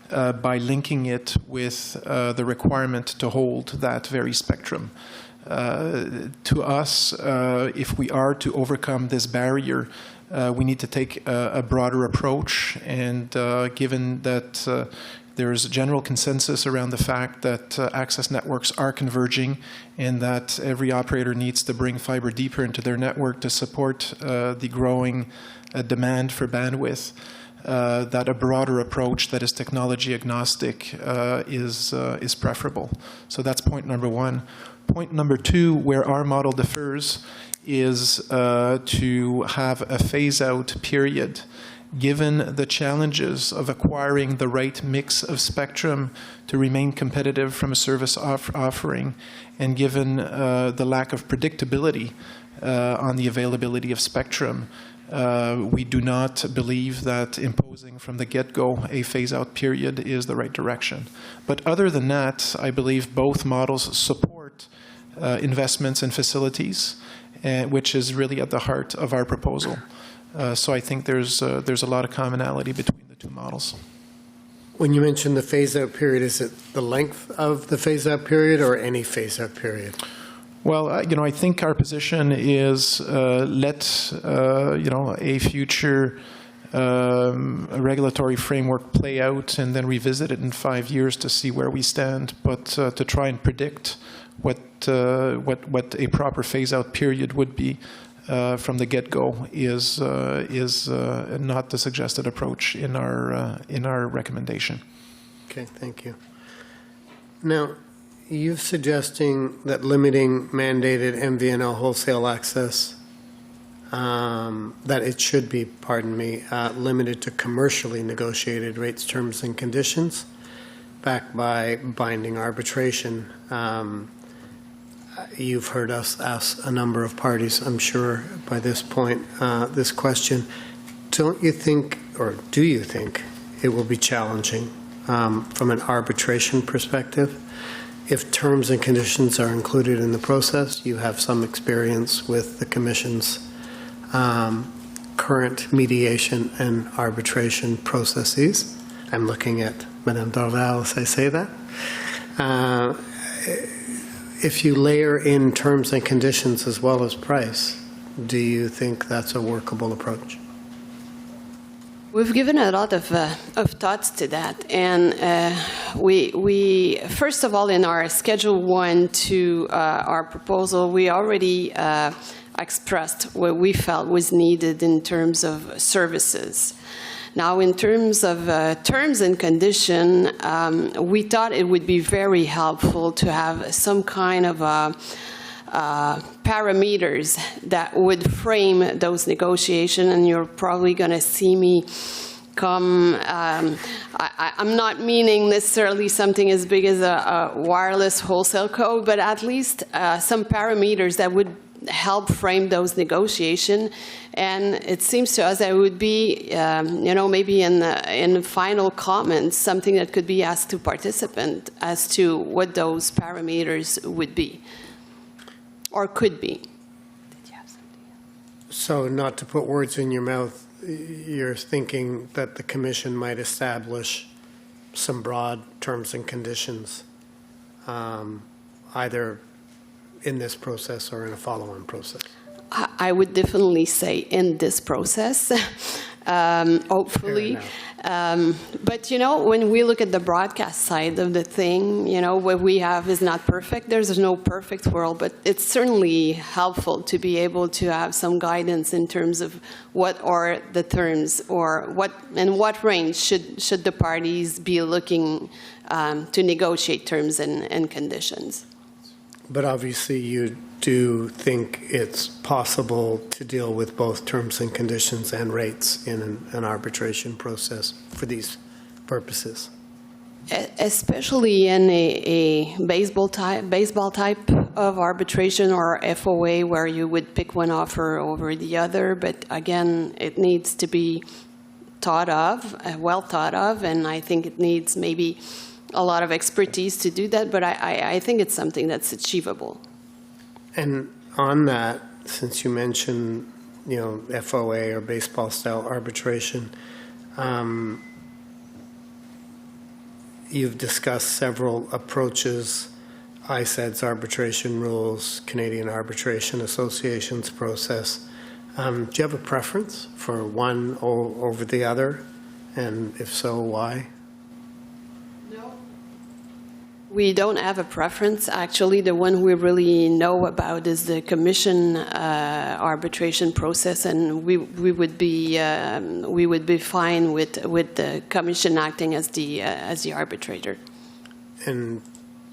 by linking it with the requirement to hold that very spectrum. To us, if we are to overcome this barrier, we need to take a broader approach, and given that there's a general consensus around the fact that access networks are converging and that every operator needs to bring fiber deeper into their network to support the growing demand for bandwidth, that a broader approach that is technology agnostic is preferable. So that's point number one. Point number two, where our model differs, is to have a phase-out period. Given the challenges of acquiring the right mix of spectrum to remain competitive from a service offering, and given the lack of predictability on the availability of spectrum, we do not believe that imposing from the get-go a phase-out period is the right direction. But other than that, I believe both models support investments in facilities, which is really at the heart of our proposal. So I think there's a lot of commonality between the two models. When you mention the phase-out period, is it the length of the phase-out period or any phase-out period? Well, I think our position is let a future regulatory framework play out and then revisit it in 5 years to see where we stand. But to try and predict what a proper phase-out period would be from the get-go is not the suggested approach in our recommendation. Okay, thank you. Now, you're suggesting that limiting mandated MVNO wholesale access, that it should be, limited to commercially negotiated rates, terms, and conditions, backed by binding arbitration. You've heard us ask a number of parties, I'm sure, by this point, this question. Don't you think, or do you think, it will be challenging from an arbitration perspective. If terms and conditions are included in the process, you have some experience with the Commission's current mediation and arbitration processes. I'm looking at Madame Dorval as I say that. If you layer in terms and conditions as well as price, do you think that's a workable approach? We've given a lot of thoughts to that, and we first of all, in our Schedule 1 to our proposal, we already expressed what we felt was needed in terms of services. Now, in terms of terms and condition, we thought it would be very helpful to have some kind of parameters that would frame those negotiations, and you're probably going to see me come, I'm not meaning necessarily something as big as a wireless wholesale code, but at least some parameters that would help frame those negotiations. And it seems to us that it would be, maybe in the final comments, something that could be asked to participants as to what those parameters would be. Or could be. So, not to put words in your mouth, you're thinking that the Commission might establish some broad terms and conditions, either in this process or in a follow-on process? I would definitely say in this process, hopefully. But, when we look at the broadcast side of the thing, what we have is not perfect. There's no perfect world, but it's certainly helpful to be able to have some guidance in terms of what are the terms or what range should the parties be looking to negotiate terms and conditions. But obviously you do think it's possible to deal with both terms and conditions and rates in an arbitration process for these purposes. Especially in a baseball type of arbitration or FOA where you would pick one offer over the other. But again, it needs to be well thought of, and I think it needs maybe a lot of expertise to do that, but I think it's something that's achievable. And on that, since you mentioned, FOA or baseball-style arbitration, you've discussed several approaches, ISED's arbitration rules, Canadian Arbitration Association's process. Do you have a preference for one over the other? And if so, why? We don't have a preference. Actually, the one we really know about is the Commission arbitration process, and we would be fine with the Commission acting as the arbitrator. And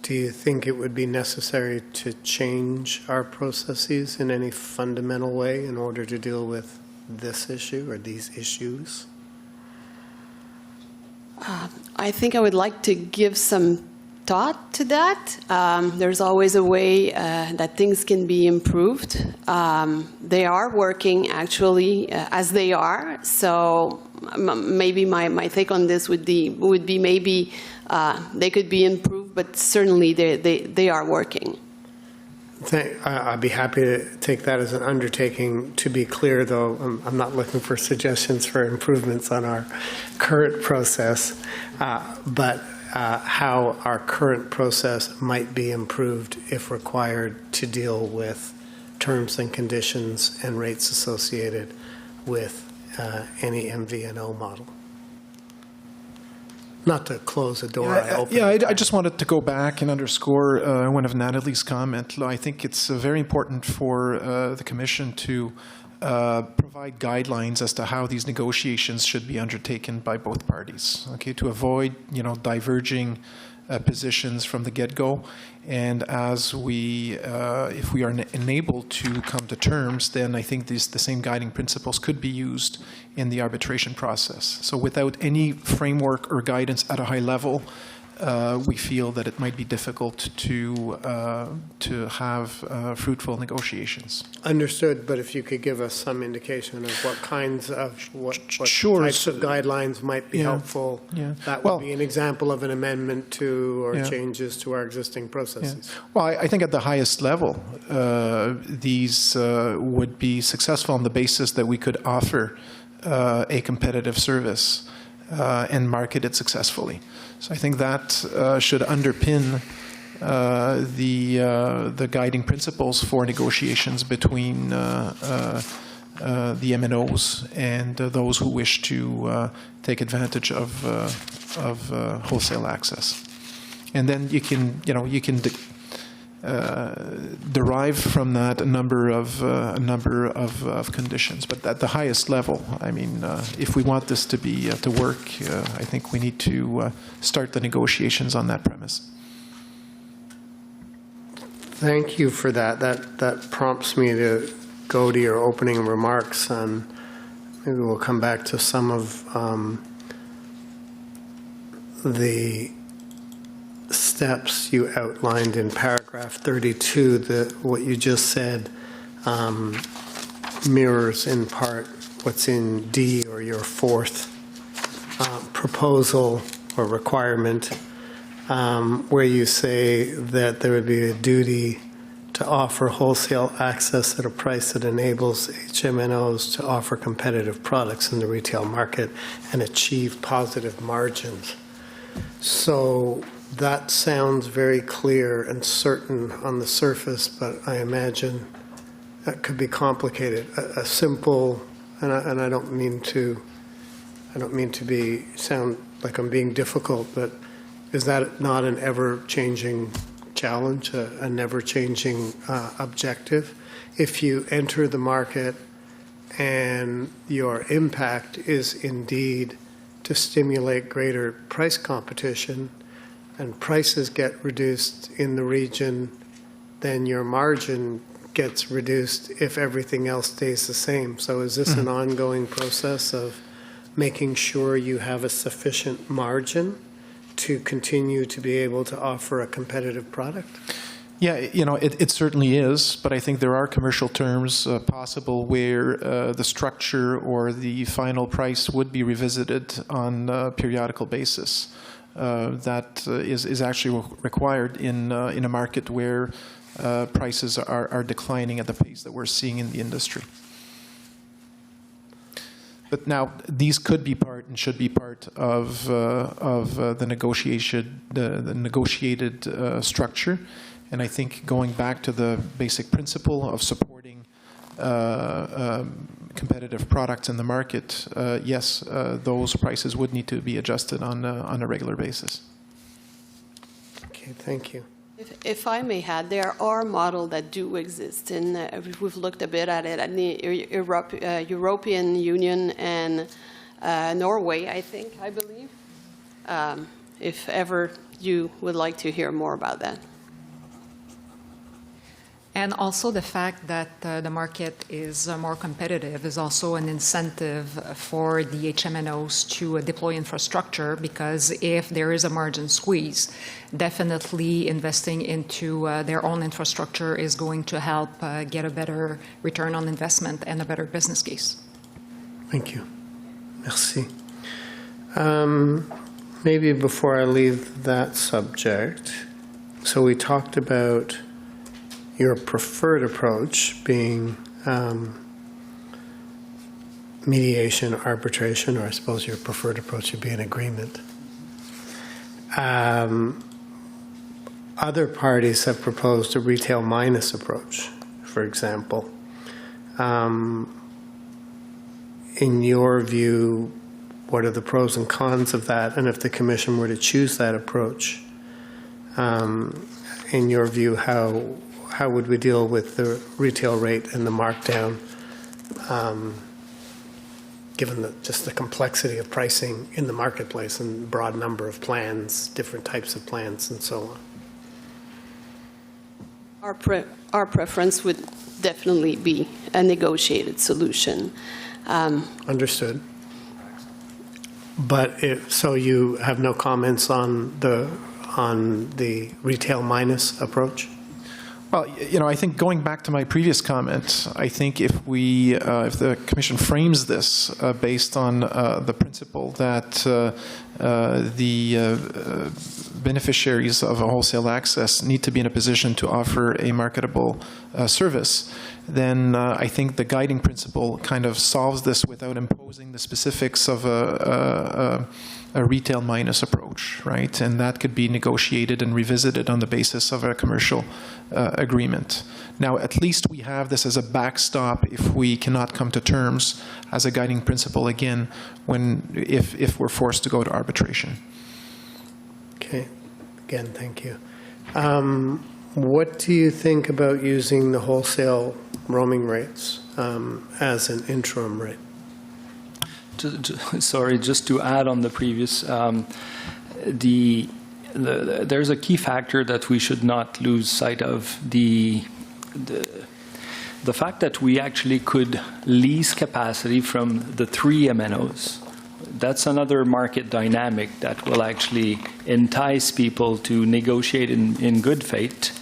do you think it would be necessary to change our processes in any fundamental way in order to deal with this issue or these issues? I think I would like to give some thought to that. There's always a way that things can be improved. They are working actually as they are. So maybe my take on this would be maybe they could be improved, but certainly they are working. I'd be happy to take that as an undertaking. To be clear, though, I'm not looking for suggestions for improvements on our current process, but how our current process might be improved if required to deal with terms and conditions and rates associated with any MVNO model. Not to close a door, I open. Yeah, I just wanted to go back and underscore one of Natalie's comments. I think it's very important for the Commission to provide guidelines as to how these negotiations should be undertaken by both parties, okay, to avoid, diverging positions from the get-go. And as if we are enabled to come to terms, then I think the same guiding principles could be used in the arbitration process. So without any framework or guidance at a high level, we feel that it might be difficult to have fruitful negotiations. Understood, but if you could give us some indication of what kinds of, what Sure. types of guidelines might be helpful, that would be an example of an amendment to or changes to our existing processes. Well, I think at the highest level, these would be successful on the basis that we could offer a competitive service and market it successfully. So I think that should underpin the guiding principles for negotiations between the MNOs and those who wish to take advantage of wholesale access. And then you can derive from that a number of conditions. But at the highest level, I mean, if we want this to be to work, I think we need to start the negotiations on that premise. Thank you for that. That prompts me to go to your opening remarks, and maybe we'll come back to some of the steps you outlined in paragraph 32. What you just said mirrors in part what's in D, or your fourth proposal or requirement, where you say that there would be a duty to offer wholesale access at a price that enables HMNOs to offer competitive products in the retail market and achieve positive margins. So that sounds very clear and certain on the surface, but I imagine that could be complicated. A simple, and I don't mean to sound like I'm being difficult, but is that not an ever-changing challenge, a never-changing objective? If you enter the market and your impact is indeed to stimulate greater price competition, and prices get reduced in the region, then your margin gets reduced if everything else stays the same. So is this an ongoing process of making sure you have a sufficient margin to continue to be able to offer a competitive product? Yeah, it certainly is, but I think there are commercial terms possible where the structure or the final price would be revisited on a periodical basis. That is actually required in a market where prices are declining at the pace that we're seeing in the industry. But now these could be part and should be part of the negotiated structure. And I think going back to the basic principle of supporting competitive products in the market, yes, those prices would need to be adjusted on a regular basis. Okay, thank you. If I may add, there are models that do exist, and we've looked a bit at it at the European Union and Norway, I believe, if ever you would like to hear more about that. And also the fact that the market is more competitive is also an incentive for the HMNOs to deploy infrastructure, because if there is a margin squeeze, definitely investing into their own infrastructure is going to help get a better return on investment and a better business case. Thank you. Merci. Maybe before I leave that subject, so we talked about your preferred approach being mediation, arbitration, or I suppose your preferred approach would be an agreement. Other parties have proposed a retail minus approach, for example. In your view, what are the pros and cons of that? And if the Commission were to choose that approach, in your view, how would we deal with the retail rate and the markdown, given just the complexity of pricing in the marketplace and the broad number of plans, different types of plans, and so on? Our preference would definitely be a negotiated solution. Understood. So you have no comments on the retail minus approach? Well, I think going back to my previous comment, I think if the Commission frames this based on the principle that the beneficiaries of a wholesale access need to be in a position to offer a marketable service, then I think the guiding principle kind of solves this without imposing the specifics of a retail minus approach, right? And that could be negotiated and revisited on the basis of a commercial agreement. Now, at least we have this as a backstop if we cannot come to terms as a guiding principle again if we're forced to go to arbitration. Okay. Again, thank you. What do you think about using the wholesale roaming rates as an interim rate? Sorry, just to add on the previous, there's a key factor that we should not lose sight of. The fact that we actually could lease capacity from the 3 MNOs. That's another market dynamic that will actually entice people to negotiate in good faith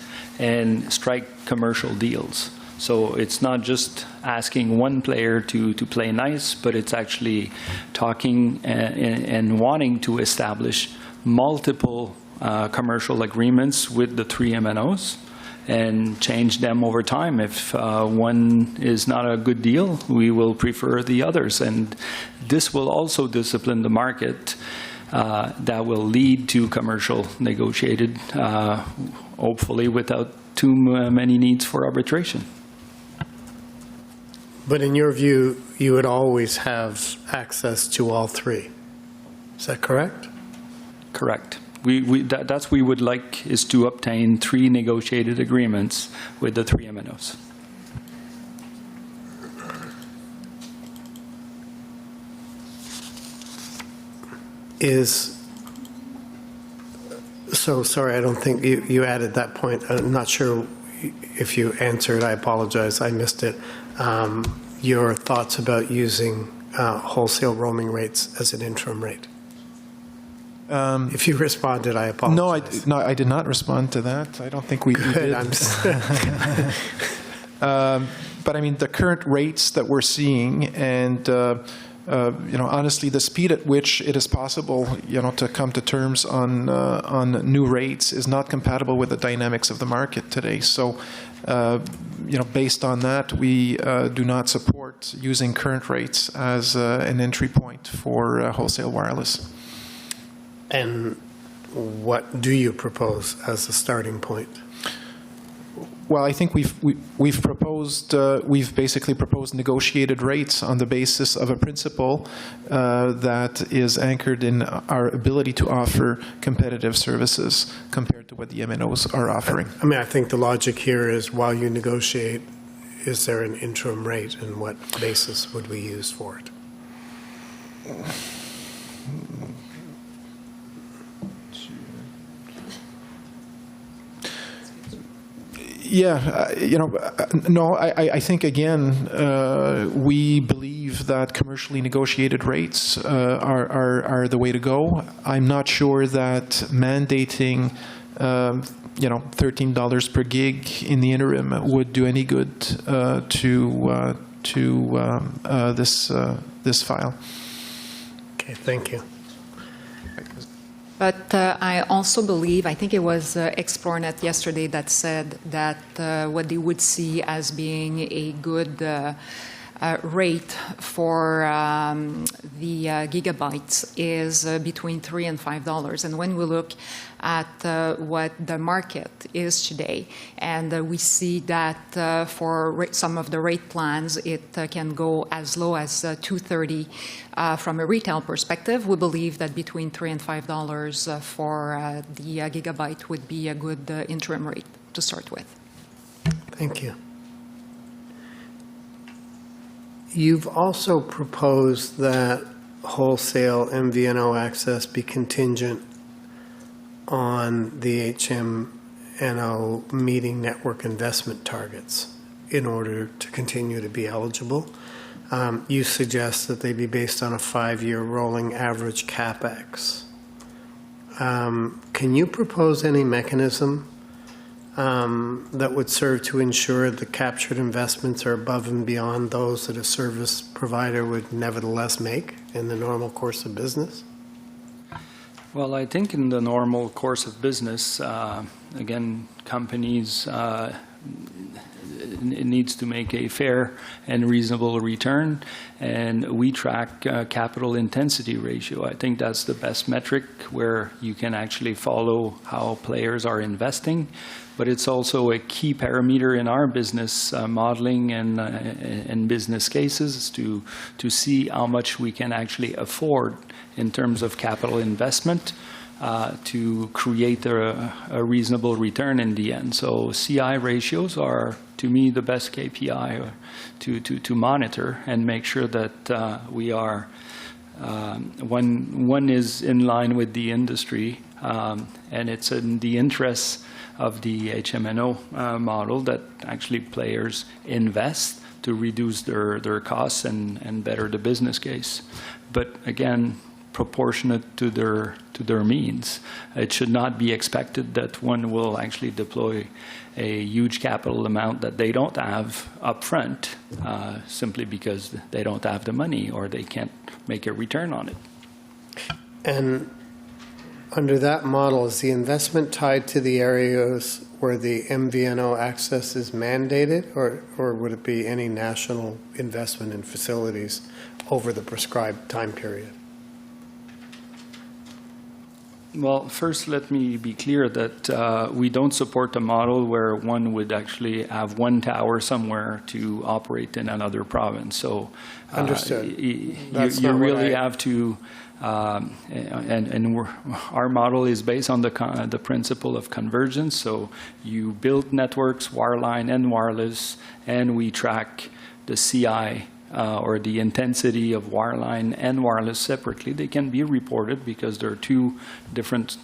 and strike commercial deals. So it's not just asking one player to play nice, but it's actually talking and wanting to establish multiple commercial agreements with the 3 MNOs and change them over time. If one is not a good deal, we will prefer the others. And this will also discipline the market that will lead to commercial negotiated, hopefully without too many needs for arbitration. But in your view, you would always have access to all 3. Is that correct? Correct. That's what we would like, is to obtain 3 negotiated agreements with the 3 MNOs. So sorry, I don't think you added that point. I'm not sure if you answered. I apologize. I missed it. Your thoughts about using wholesale roaming rates as an interim rate? If you responded, I apologize. No, I did not respond to that. I don't think we did. But I mean, the current rates that we're seeing, and honestly, the speed at which it is possible, to come to terms on new rates is not compatible with the dynamics of the market today. So, based on that, we do not support using current rates as an entry point for wholesale wireless. And what do you propose as a starting point? Well, I think we've basically proposed negotiated rates on the basis of a principle that is anchored in our ability to offer competitive services compared to what the MNOs are offering. I mean, I think the logic here is, while you negotiate, is there an interim rate, and what basis would we use for it? Yeah, no, I think, again, we believe that commercially negotiated rates are the way to go. I'm not sure that mandating, $13 per gig in the interim would do any good to this file. Okay, thank you. But I also believe, I think it was Xplornet yesterday that said that what they would see as being a good rate for the gigabytes is between $3 and $5. And when we look at what the market is today, and we see that for some of the rate plans, it can go as low as $2.30 from a retail perspective. We believe that between $3 and $5 for the gigabyte would be a good interim rate to start with. Thank you. You've also proposed that wholesale MVNO access be contingent on the HMNO meeting network investment targets in order to continue to be eligible. you suggest that they be based on a 5-year rolling average CapEx. Can you propose any mechanism that would serve to ensure the captured investments are above and beyond those that a service provider would nevertheless make in the normal course of business? Well, I think in the normal course of business, again, companies it needs to make a fair and reasonable return, and we track capital intensity ratio. I think that's the best metric where you can actually follow how players are investing, but it's also a key parameter in our business modeling and business cases to see how much we can actually afford in terms of capital investment to create a reasonable return in the end. So CI ratios are, to me, the best KPI to monitor and make sure that we are, one is in line with the industry, and it's in the interests of the HMNO model that actually players invest to reduce their costs and better the business case. But again, proportionate to their means. It should not be expected that one will actually deploy a huge capital amount that they don't have upfront simply because they don't have the money or they can't make a return on it. And under that model, is the investment tied to the areas where the MVNO access is mandated, or would it be any national investment in facilities over the prescribed time period? Well, first, let me be clear that we don't support a model where one would actually have one tower somewhere to operate in another province. So Understood. You really have to, our model is based on the principle of convergence. So you build networks, wireline and wireless, and we track the CI or the intensity of wireline and wireless separately. They can be reported because there are two different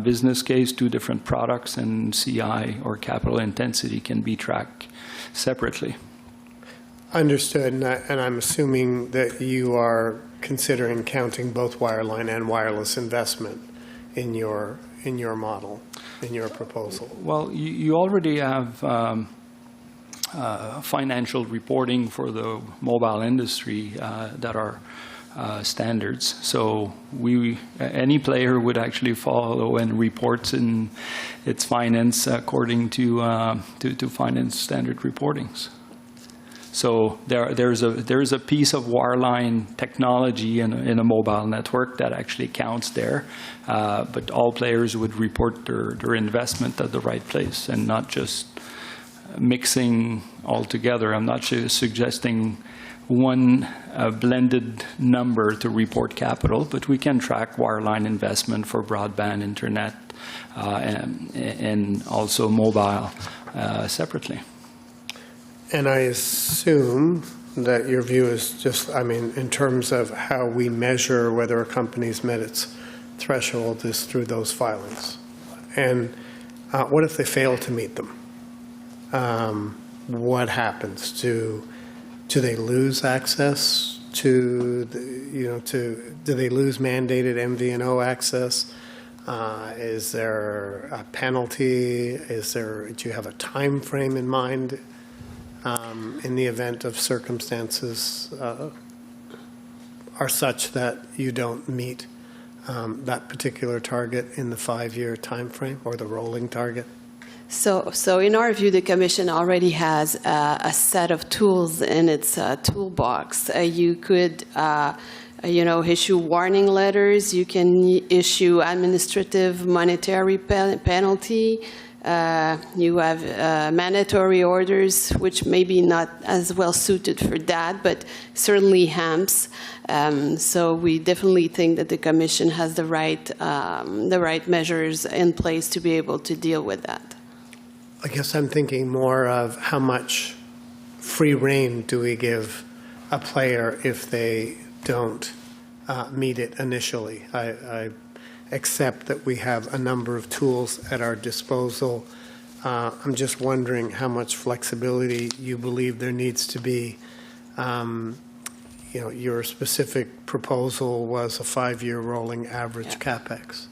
business case, two different products, and CI or capital intensity can be tracked separately. Understood, and I'm assuming that you are considering counting both wireline and wireless investment in your model, in your proposal. Well, you already have financial reporting for the mobile industry that are standards. So any player would actually follow and reports in its finance according to finance standard reportings. So there's a piece of wireline technology in a mobile network that actually counts there, but all players would report their investment at the right place and not just mixing all together. I'm not suggesting one blended number to report capital, but we can track wireline investment for broadband internet and also mobile separately. And I assume that your view is just, I mean, in terms of how we measure whether a company's met its threshold is through those filings. And what if they fail to meet them? What happens? Do they lose access to do they lose mandated MVNO access? Is there a penalty? Do you have a time frame in mind in the event of circumstances are such that you don't meet that particular target in the 5-year time frame or the rolling target? So in our view, the Commission already has a set of tools in its toolbox. You could, issue warning letters. You can issue administrative monetary penalty. You have mandatory orders, which may be not as well suited for that, but certainly HAMPs. So we definitely think that the Commission has the right measures in place to be able to deal with that. I guess I'm thinking more of how much free rein do we give a player if they don't meet it initially. I accept that we have a number of tools at our disposal. I'm just wondering how much flexibility you believe there needs to be your specific proposal was a 5-year rolling average CapEx.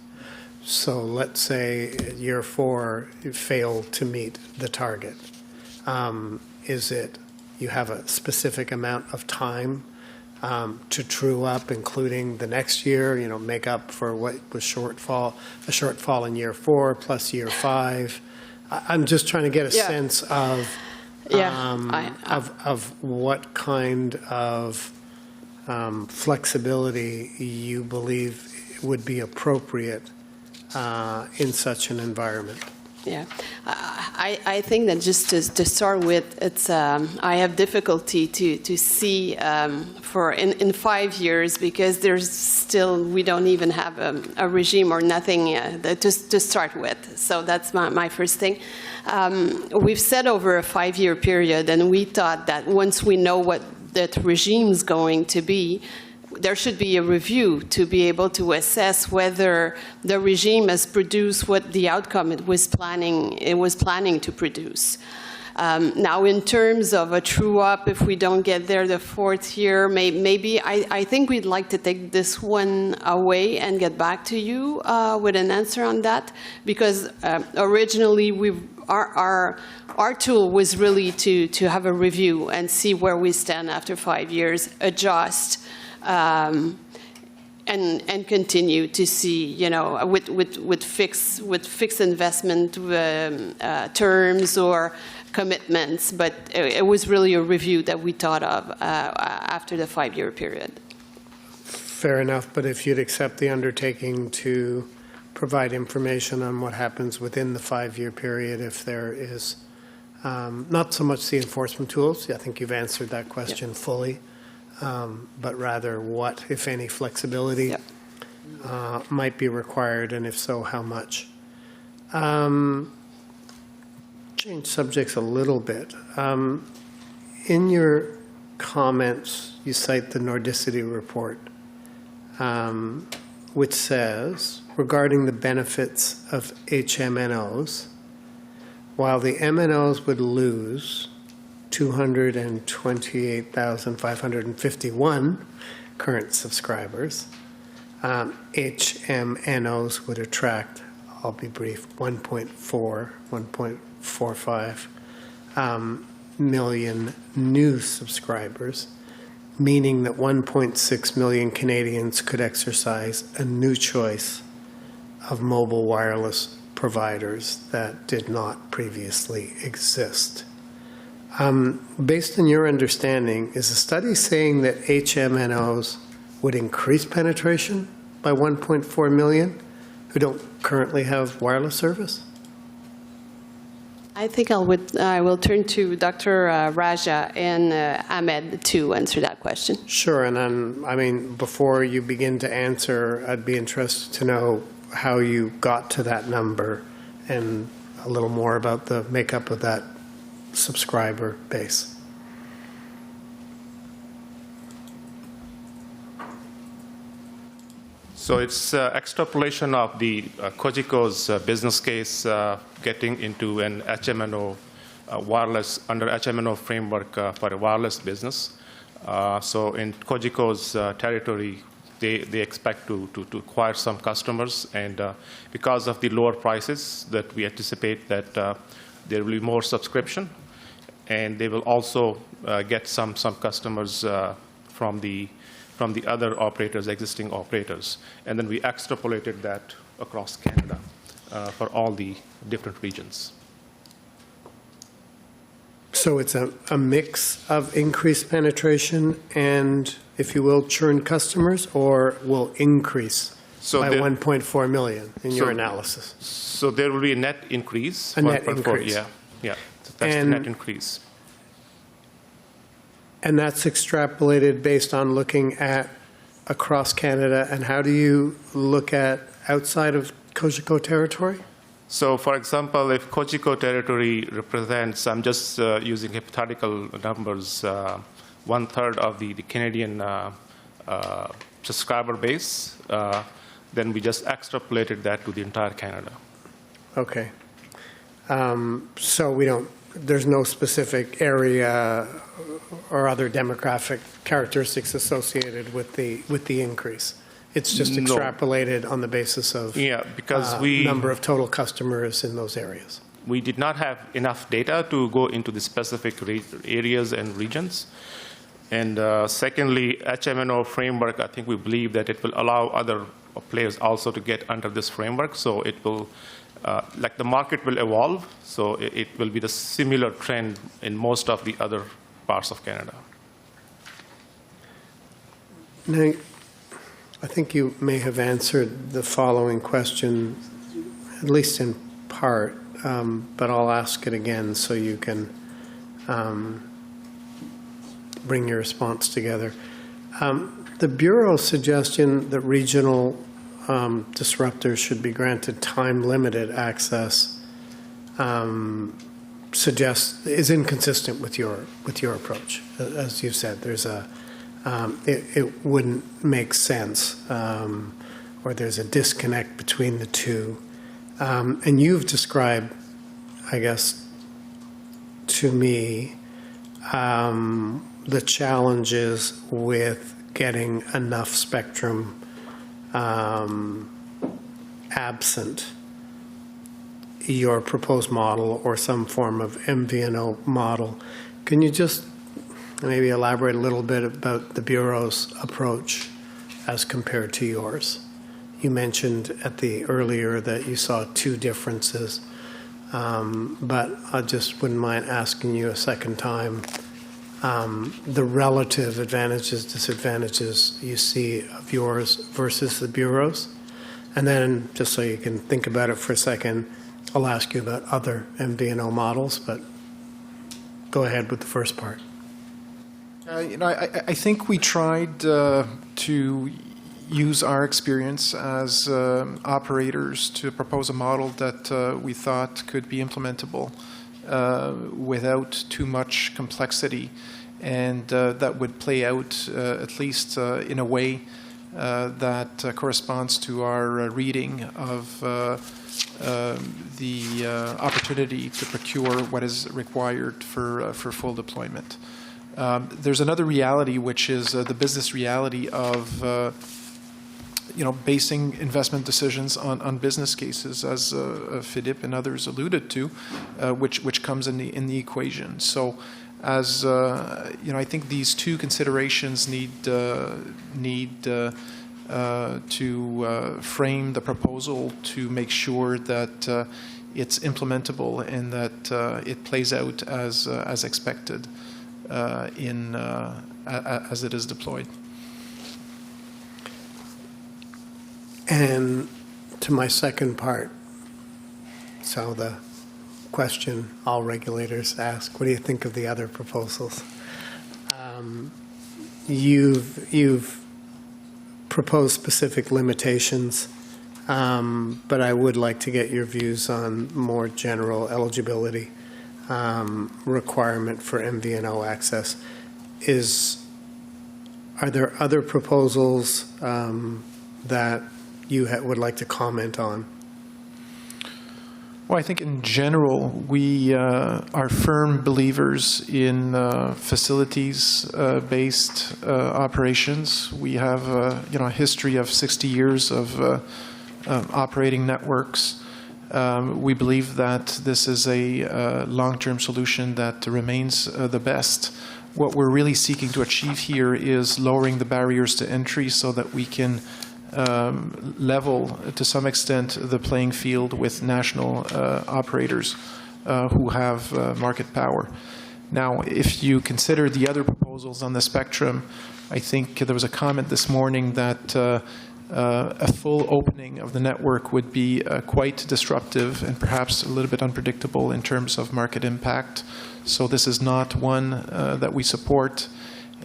So let's say at year 4, you failed to meet the target. Is it you have a specific amount of time to true up, including the next year, make up for what was a shortfall in year 4 plus year 5? I'm just trying to get a sense of what kind of flexibility you believe would be appropriate in such an environment. Yeah, I think that just to start with, it's I have difficulty to see for in 5 years, because there's still, we don't even have a regime or nothing to start with. So that's my first thing. We've said over a 5-year period, and we thought that once we know what that regime is going to be, there should be a review to be able to assess whether the regime has produced what the outcome it was planning to produce. Now, in terms of a true-up, if we don't get there the 4th year, maybe I think we'd like to take this one away and get back to you with an answer on that, because originally our tool was really to have a review and see where we stand after 5 years, adjust, and continue to see, with fixed investment terms or commitments. But it was really a review that we thought of after the 5-year period. Fair enough, but if you'd accept the undertaking to provide information on what happens within the 5-year period, if there is not so much the enforcement tools, I think you've answered that question fully. But rather what, if any, flexibility might be required, and if so, how much. Change subjects a little bit. In your comments, you cite the Nordicity report, which says, regarding the benefits of HMNOs, while the MNOs would lose 228,551 current subscribers, HMNOs would attract, I'll be brief, 1.45 million new subscribers, meaning that 1.6 million Canadians could exercise a new choice of mobile wireless providers that did not previously exist. Based on your understanding, is the study saying that HMNOs would increase penetration by 1.4 million who don't currently have wireless service? I think I will turn to Dr. Raja and Ahmed to answer that question. Sure, and before you begin to answer, I'd be interested to know how you got to that number and a little more about the makeup of that subscriber base. So it's extrapolation of the Cogeco's business case getting into an HMNO wireless, under HMNO framework for a wireless business. So in Cogeco's territory, they expect to acquire some customers, and because of the lower prices that we anticipate that there will be more subscription, and they will also get some customers from the other operators, existing operators. And then we extrapolated that across Canada for all the different regions. So it's a mix of increased penetration and, if you will, churn customers, or will increase by 1.4 million in your analysis? So there will be a net increase. A net increase. Yeah. That's the net increase. And that's extrapolated based on looking at across Canada. And how do you look at outside of Cogeco territory? So, for example, if Cogeco territory represents, I'm just using hypothetical numbers, 1/3 of the Canadian subscriber base, then we just extrapolated that to the entire Canada. Okay. So there's no specific area or other demographic characteristics associated with the increase. It's just extrapolated on the basis of because number of total customers in those areas. We did not have enough data to go into the specific areas and regions. And secondly, HMNO framework, I think we believe that it will allow other players also to get under this framework. So it will, like the market will evolve, so it will be the similar trend in most of the other parts of Canada. Now, I think you may have answered the following question, at least in part, but I'll ask it again so you can bring your response together. The Bureau's suggestion that regional disruptors should be granted time-limited access is inconsistent with your approach. As you've said, there's it wouldn't make sense, or there's a disconnect between the two. And you've described, I guess, to me, the challenges with getting enough spectrum absent your proposed model or some form of MVNO model. Can you just maybe elaborate a little bit about the Bureau's approach as compared to yours? You mentioned earlier that you saw two differences, but I just wouldn't mind asking you a second time the relative advantages, disadvantages you see of yours versus the Bureau's. And then, just so you can think about it for a second, I'll ask you about other MVNO models, but go ahead with the first part. I think we tried to use our experience as operators to propose a model that we thought could be implementable without too much complexity, and that would play out at least in a way that corresponds to our reading of the opportunity to procure what is required for full deployment. There's another reality, which is the business reality of basing investment decisions on business cases, as Philippe and others alluded to, which comes in the equation. So, as I think these two considerations need to frame the proposal to make sure that it's implementable and that it plays out as expected as it is deployed. And to my second part, so the question all regulators ask, what do you think of the other proposals? You've proposed specific limitations, but I would like to get your views on more general eligibility requirement for MVNO access. Are there other proposals that you would like to comment on? Well, I think in general, we are firm believers in facilities-based operations. We have a history of 60 years of operating networks. We believe that this is a long-term solution that remains the best. What we're really seeking to achieve here is lowering the barriers to entry so that we can level, to some extent, the playing field with national operators who have market power. Now, if you consider the other proposals on the spectrum, I think there was a comment this morning that a full opening of the network would be quite disruptive and perhaps a little bit unpredictable in terms of market impact. So this is not one that we support.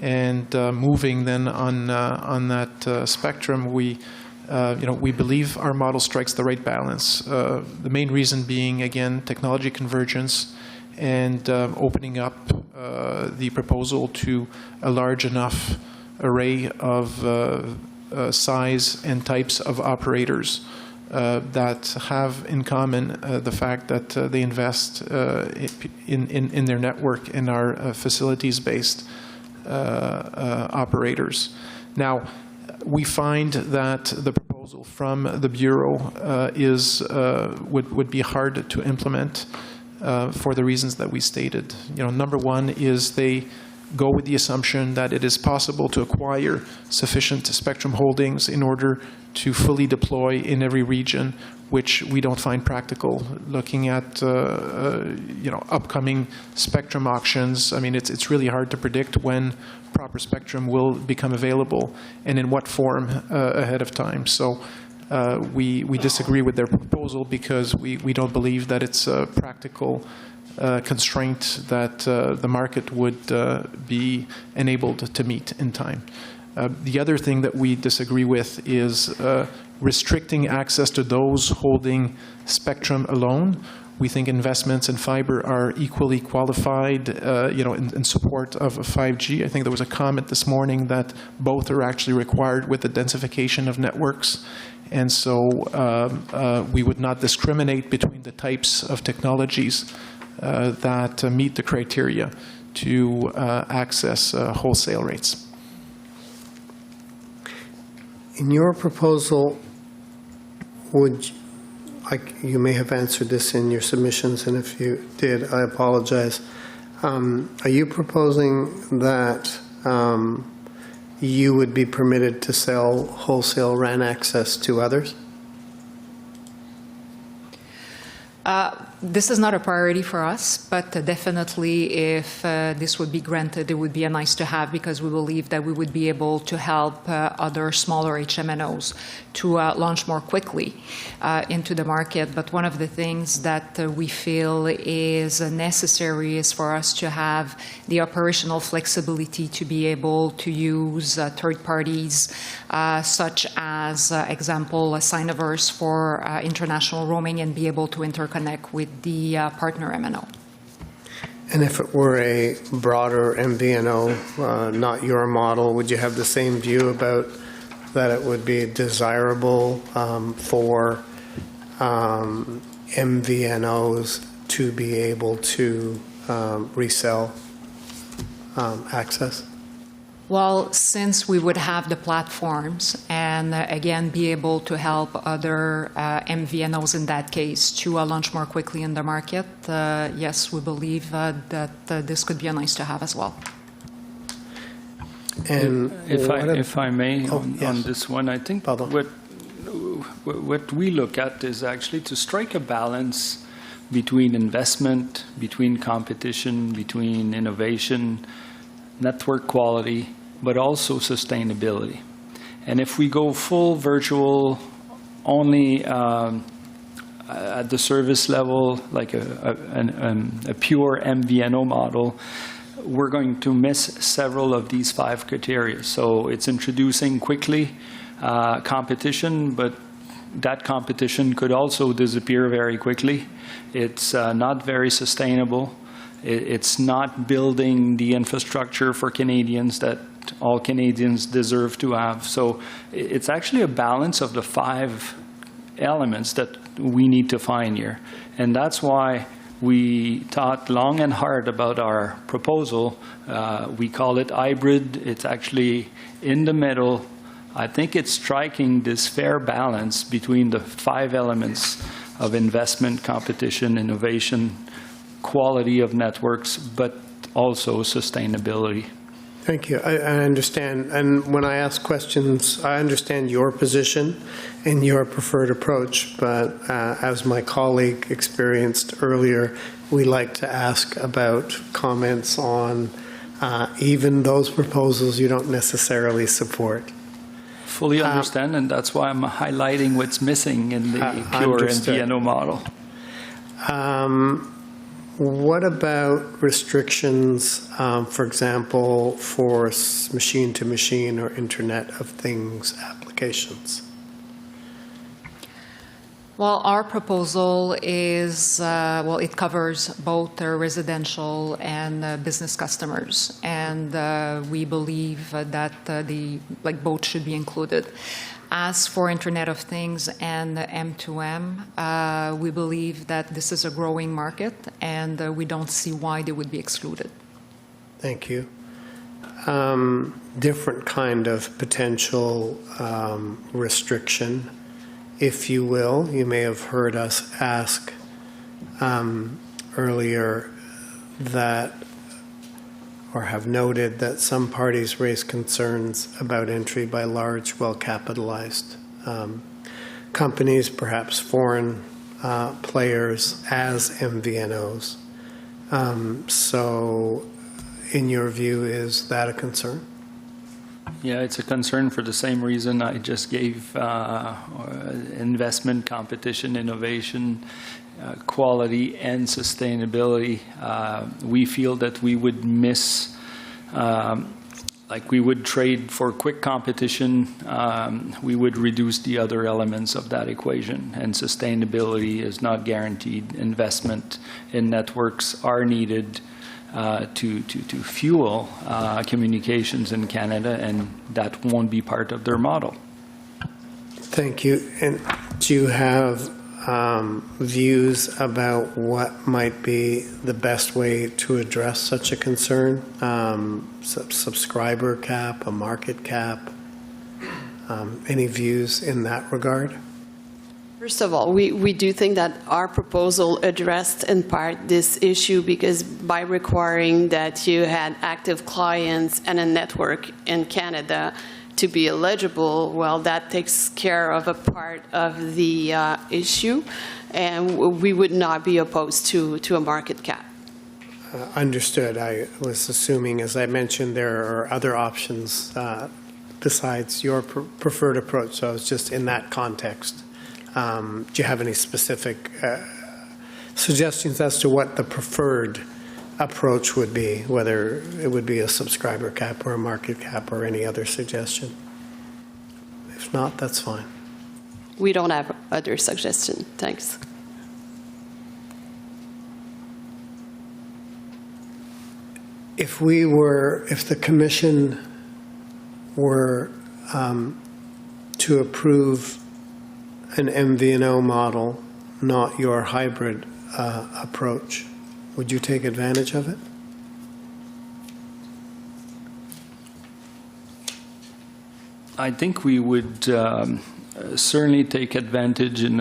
And moving then on that spectrum, we believe our model strikes the right balance. The main reason being, again, technology convergence and opening up the proposal to a large enough array of size and types of operators that have in common the fact that they invest in their network and are facilities-based operators. Now, we find that the proposal from the Bureau would be hard to implement for the reasons that we stated. Number one is they go with the assumption that it is possible to acquire sufficient spectrum holdings in order to fully deploy in every region, which we don't find practical. Looking at upcoming spectrum auctions, I mean, it's really hard to predict when proper spectrum will become available and in what form ahead of time. So we disagree with their proposal because we don't believe that it's a practical constraint that the market would be enabled to meet in time. The other thing that we disagree with is restricting access to those holding spectrum alone. We think investments in fiber are equally qualified, in support of 5G. I think there was a comment this morning that both are actually required with the densification of networks. And so we would not discriminate between the types of technologies that meet the criteria to access wholesale rates. In your proposal, you may have answered this in your submissions, and if you did, I apologize. Are you proposing that you would be permitted to sell wholesale RAN access to others? This is not a priority for us, but definitely if this would be granted, it would be a nice to have, because we believe that we would be able to help other smaller HMNOs to launch more quickly into the market. But one of the things that we feel is necessary is for us to have the operational flexibility to be able to use third parties, such as, example, Syniverse for international roaming, and be able to interconnect with the partner MNO. And if it were a broader MVNO, not your model, would you have the same view about that it would be desirable for MVNOs to be able to resell access? Well, since we would have the platforms and, again, be able to help other MVNOs in that case to launch more quickly in the market, yes, we believe that this could be a nice to have as well. And if I may, yes. on this one, I think what we look at is actually to strike a balance between investment, between competition, between innovation, network quality, but also sustainability. And if we go full virtual only at the service level, like a pure MVNO model, we're going to miss several of these 5 criteria. So it's introducing quickly competition, but that competition could also disappear very quickly. It's not very sustainable. It's not building the infrastructure for Canadians that all Canadians deserve to have. So it's actually a balance of the 5 elements that we need to find here. And that's why we thought long and hard about our proposal. We call it hybrid. It's actually in the middle. I think it's striking this fair balance between the 5 elements of investment, competition, innovation, quality of networks, but also sustainability. Thank you. I understand. And when I ask questions, I understand your position and your preferred approach. But as my colleague experienced earlier, we like to ask about comments on even those proposals you don't necessarily support. Fully understand, and that's why I'm highlighting what's missing in the pure MVNO model. What about restrictions, for example, for machine-to-machine or Internet of Things applications? Well, our proposal is, it covers both residential and business customers, and we believe that both should be included. As for Internet of Things and M2M, we believe that this is a growing market, and we don't see why they would be excluded. Thank you. Different kind of potential restriction, if you will. You may have heard us ask earlier that, or have noted that some parties raise concerns about entry by large, well-capitalized companies, perhaps foreign players as MVNOs. So, in your view, is that a concern? Yeah, it's a concern for the same reason I just gave: investment, competition, innovation, quality, and sustainability. We feel that we would miss, like we would trade for quick competition, we would reduce the other elements of that equation, and sustainability is not guaranteed. Investment in networks are needed to fuel communications in Canada, and that won't be part of their model. Thank you. And do you have views about what might be the best way to address such a concern? Subscriber cap, a market cap? Any views in that regard? First of all, we do think that our proposal addressed in part this issue, because by requiring that you had active clients and a network in Canada to be eligible, well, that takes care of a part of the issue, and we would not be opposed to a market cap. Understood. I was assuming, as I mentioned, there are other options besides your preferred approach, so I was just in that context. Do you have any specific suggestions as to what the preferred approach would be, whether it would be a subscriber cap or a market cap or any other suggestion? If not, that's fine. We don't have other suggestion. Thanks. If the commission were to approve an MVNO model, not your hybrid approach, would you take advantage of it? I think we would certainly take advantage in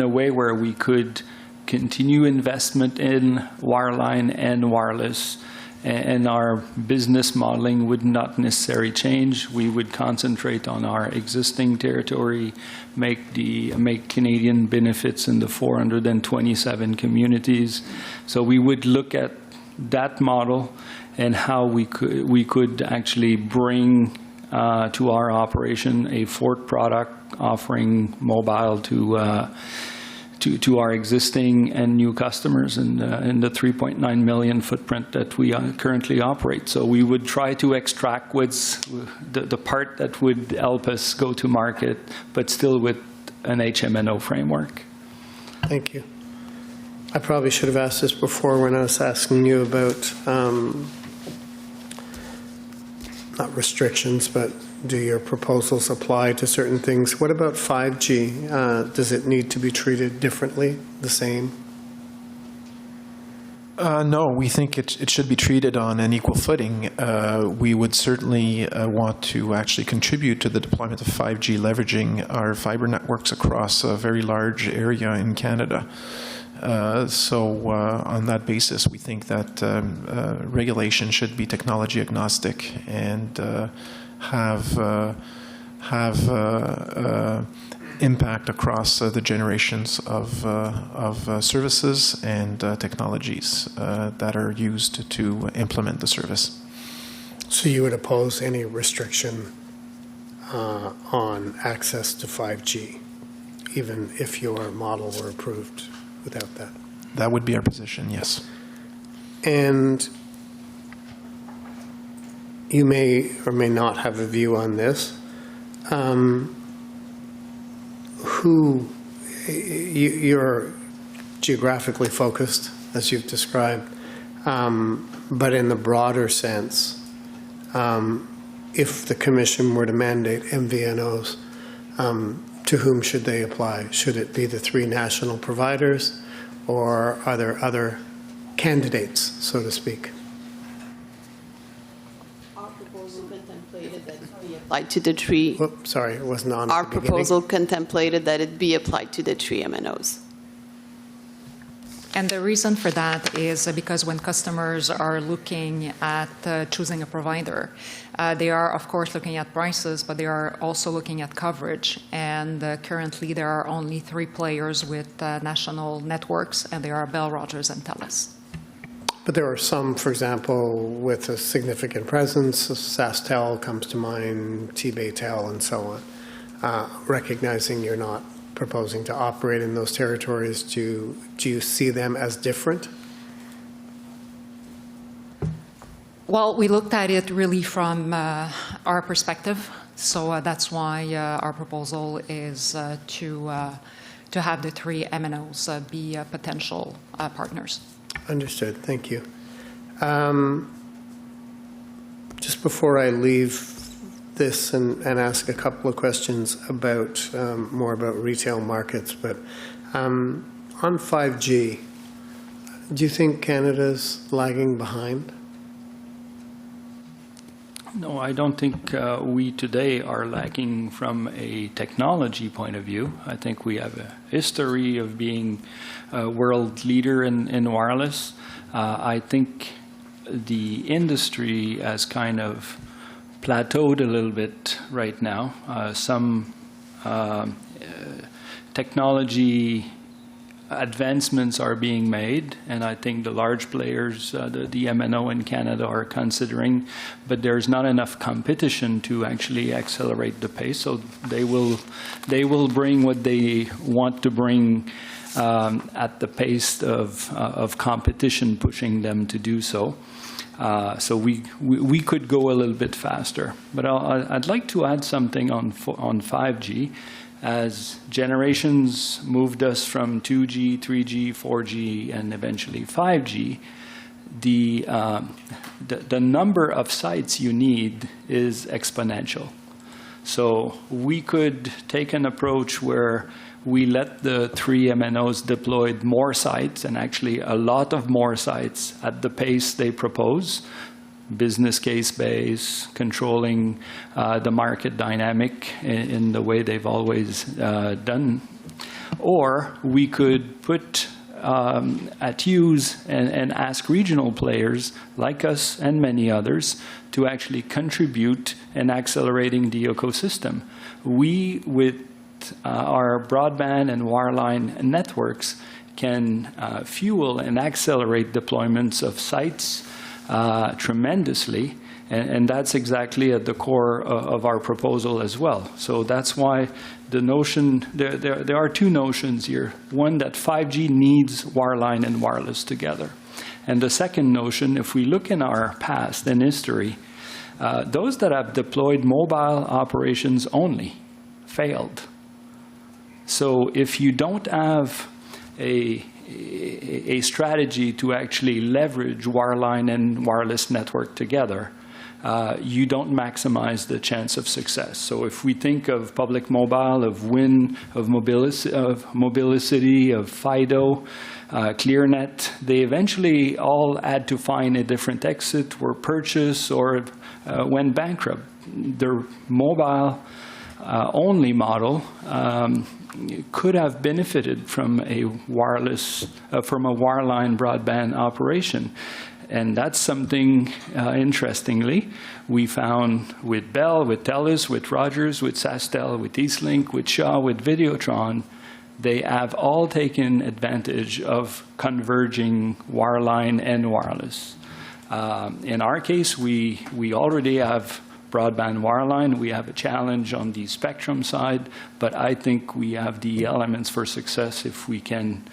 a way where we could continue investment in wireline and wireless, and our business modeling would not necessarily change. We would concentrate on our existing territory, make Canadian benefits in the 427 communities. So we would look at that model and how we could actually bring to our operation a fourth product offering mobile to our existing and new customers in the 3.9 million footprint that we currently operate. So we would try to extract what's the part that would help us go to market, but still with an HMNO framework. Thank you. I probably should have asked this before when I was asking you about not restrictions, but do your proposals apply to certain things? What about 5G? Does it need to be treated differently, the same? No, we think it should be treated on an equal footing. We would certainly want to actually contribute to the deployment of 5G, leveraging our fiber networks across a very large area in Canada. So on that basis, we think that regulation should be technology agnostic and have impact across the generations of services and technologies that are used to implement the service. So you would oppose any restriction on access to 5G, even if your model were approved without that? That would be our position, yes. And you may or may not have a view on this. You're geographically focused, as you've described, but in the broader sense, if the commission were to mandate MVNOs, to whom should they apply? Should it be the 3 national providers, or are there other candidates, so to speak? Our proposal contemplated that it be applied to the 3. Whoop, sorry, it wasn't on Our at the beginning. proposal contemplated that it be applied to the 3 MNOs. And the reason for that is because when customers are looking at choosing a provider, they are, of course, looking at prices, but they are also looking at coverage. And currently, there are only 3 players with national networks, and they are Bell, Rogers, and TELUS. But there are some, for example, with a significant presence. SaskTel comes to mind, T-Baytel, and so on. Recognizing you're not proposing to operate in those territories, do you see them as different? Well, we looked at it really from our perspective, so that's why our proposal is to have the 3 MNOs be potential partners. Understood. Thank you. Just before I leave this and ask a couple of questions about more about retail markets, but on 5G, do you think Canada's lagging behind? No, I don't think we today are lacking from a technology point of view. I think we have a history of being a world leader in wireless. I think the industry has kind of plateaued a little bit right now. Some technology advancements are being made, and I think the large players, the MNO in Canada, are considering, but there's not enough competition to actually accelerate the pace. So they will bring what they want to bring at the pace of competition pushing them to do so. So we could go a little bit faster. But I'd like to add something on 5G. As generations moved us from 2G, 3G, 4G, and eventually 5G, the number of sites you need is exponential. So we could take an approach where we let the 3 MNOs deploy more sites, and actually a lot of more sites at the pace they propose, business case base, controlling the market dynamic in the way they've always done. Or we could put at use and ask regional players like us and many others to actually contribute in accelerating the ecosystem. We, with our broadband and wireline networks, can fuel and accelerate deployments of sites tremendously, and that's exactly at the core of our proposal as well. So that's why the notion, there are 2 notions here. One, that 5G needs wireline and wireless together. And the second notion, if we look in our past and history, those that have deployed mobile operations only failed. So if you don't have a strategy to actually leverage wireline and wireless network together, you don't maximize the chance of success. So if we think of public mobile, of WIN, of Mobilicity, of Fido, ClearNet, they eventually all had to find a different exit, were purchased, or went bankrupt. Their mobile only model could have benefited from a wireless, from a wireline broadband operation. And that's something, interestingly, we found with Bell, with TELUS, with Rogers, with SaskTel, with Eastlink, with Shaw, with Videotron. They have all taken advantage of converging wireline and wireless. In our case, we already have broadband wireline. We have a challenge on the spectrum side, but I think we have the elements for success if we can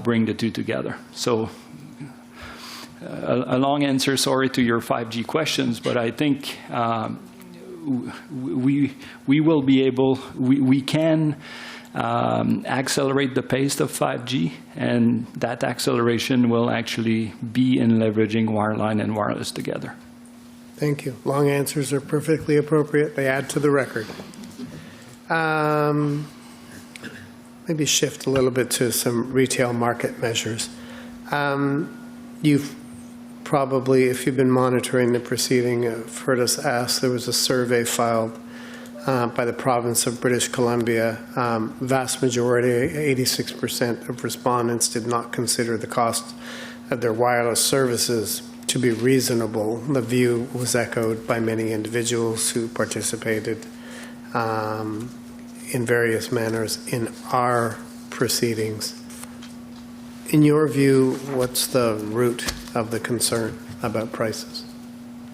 bring the 2 together. So a long answer, sorry, to your 5G questions, but I think we will be able, we can accelerate the pace of 5G, and that acceleration will actually be in leveraging wireline and wireless together. Thank you. Long answers are perfectly appropriate. They add to the record. Maybe shift a little bit to some retail market measures. You've probably, if you've been monitoring the proceeding, heard us ask. There was a survey filed by the province of British Columbia. Vast majority, 86% of respondents did not consider the cost of their wireless services to be reasonable. The view was echoed by many individuals who participated in various manners in our proceedings. In your view, what's the root of the concern about prices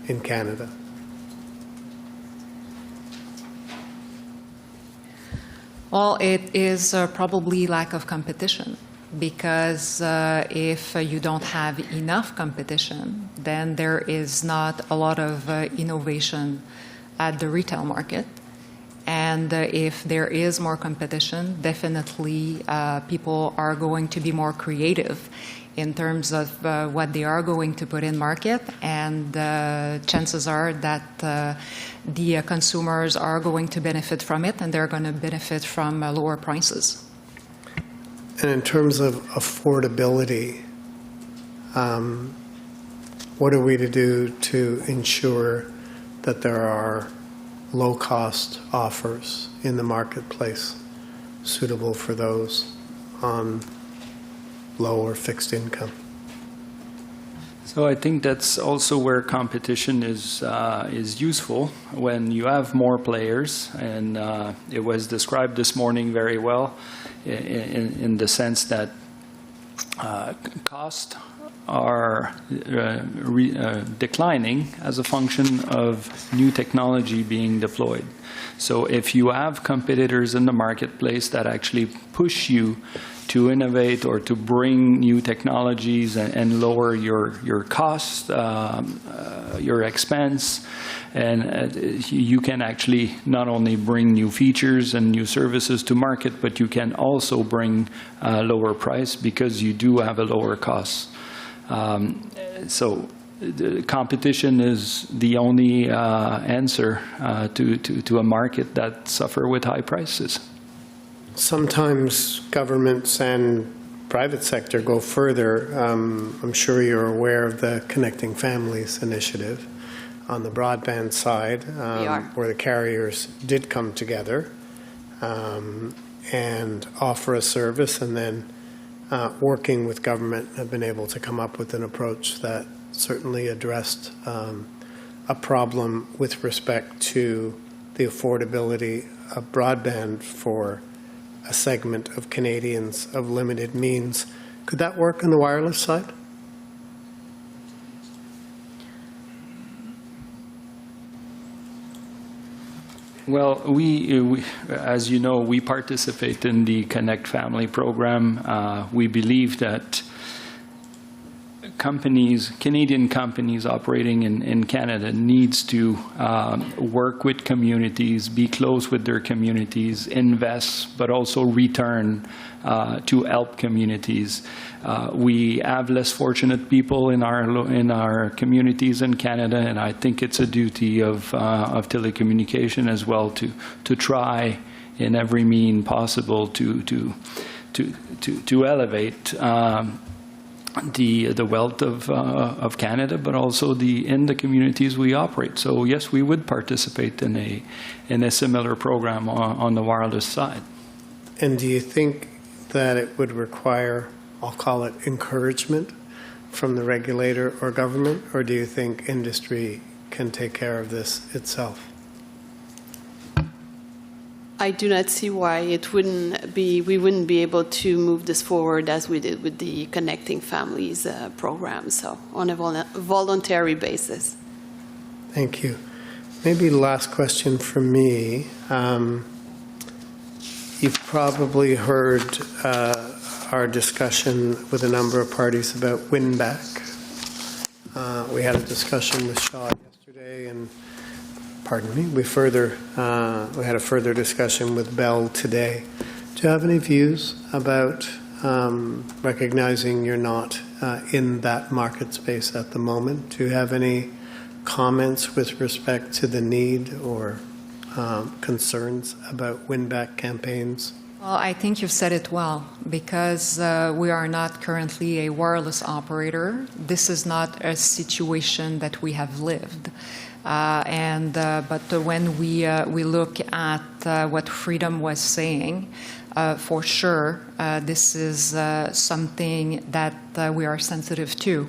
in Canada? Well, it is probably lack of competition, because if you don't have enough competition, then there is not a lot of innovation at the retail market. And if there is more competition, definitely people are going to be more creative in terms of what they are going to put in market, and chances are that the consumers are going to benefit from it, and they're going to benefit from lower prices. And in terms of affordability, what are we to do to ensure that there are low-cost offers in the marketplace suitable for those on low or fixed income? So I think that's also where competition is useful when you have more players, and it was described this morning very well in the sense that costs are declining as a function of new technology being deployed. So if you have competitors in the marketplace that actually push you to innovate or to bring new technologies and lower your cost, your expense, and you can actually not only bring new features and new services to market, but you can also bring lower price because you do have a lower cost. So the competition is the only answer to a market that suffers with high prices. Sometimes governments and private sector go further. I'm sure you're aware of the Connecting Families initiative on the broadband side, where the carriers did come together and offer a service, and then working with government have been able to come up with an approach that certainly addressed a problem with respect to the affordability of broadband for a segment of Canadians of limited means. Could that work on the wireless side? Well, we, as you know, we participate in the Connect Family program. We believe that companies, Canadian companies operating in Canada needs to work with communities, be close with their communities, invest, but also return to help communities. We have less fortunate people in our communities in Canada, and I think it's a duty of telecommunication as well to try in every mean possible to elevate the wealth of Canada, but also in the communities we operate. So yes, we would participate in a similar program on the wireless side. And do you think that it would require, I'll call it, encouragement from the regulator or government, or do you think industry can take care of this itself? I do not see why we wouldn't be able to move this forward as we did with the Connecting Families program, so on a voluntary basis. Thank you. Maybe last question from me. You've probably heard our discussion with a number of parties about win-back. We had a discussion with Shaw yesterday, and pardon me, we had a further discussion with Bell today. Do you have any views about recognizing you're not in that market space at the moment? Do you have any comments with respect to the need or concerns about win-back campaigns? Well, I think you've said it well, because we are not currently a wireless operator. This is not a situation that we have lived. But when we look at what Freedom was saying, for sure, this is something that we are sensitive to,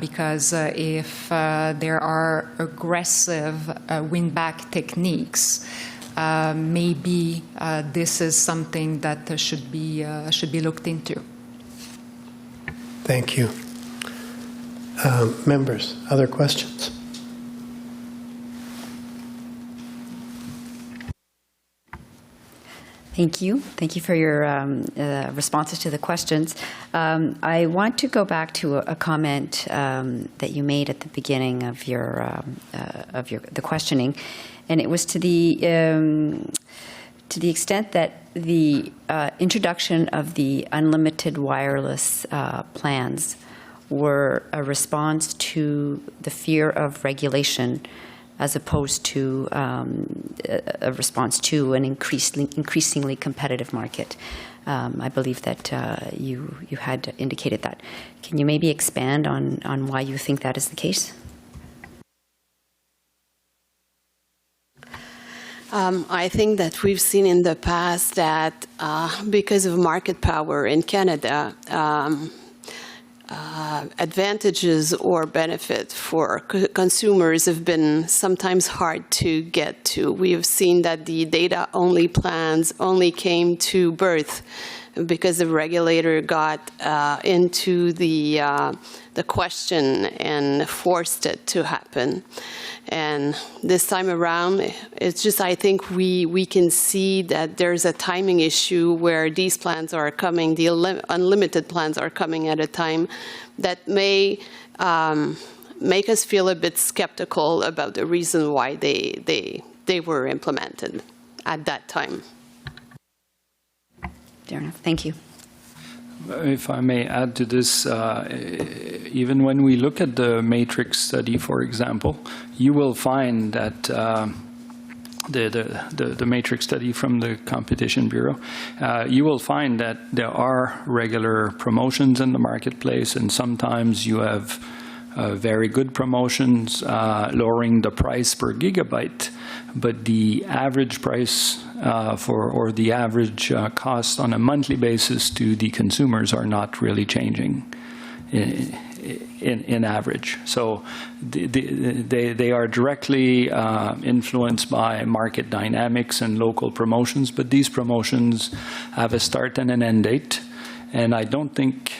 because if there are aggressive win-back techniques, maybe this is something that should be looked into. Thank you. Members, other questions? Thank you. Thank you for your responses to the questions. I want to go back to a comment that you made at the beginning of the questioning, and it was to the extent that the introduction of the unlimited wireless plans were a response to the fear of regulation, as opposed to a response to an increasingly competitive market. I believe that you had indicated that. Can you maybe expand on why you think that is the case? I think that we've seen in the past that because of market power in Canada, advantages or benefit for consumers have been sometimes hard to get to. We have seen that the data-only plans only came to birth because the regulator got into the question and forced it to happen. And this time around, it's just, I think we can see that there's a timing issue where these plans are coming, the unlimited plans are coming at a time that may make us feel a bit skeptical about the reason why they were implemented at that time. Fair enough. Thank you. If I may add to this, even when we look at the matrix study, for example, you will find that the matrix study from the Competition Bureau, you will find that there are regular promotions in the marketplace, and sometimes you have very good promotions lowering the price per gigabyte, but the average price or the average cost on a monthly basis to the consumers are not really changing in average. So they are directly influenced by market dynamics and local promotions, but these promotions have a start and an end date, and I don't think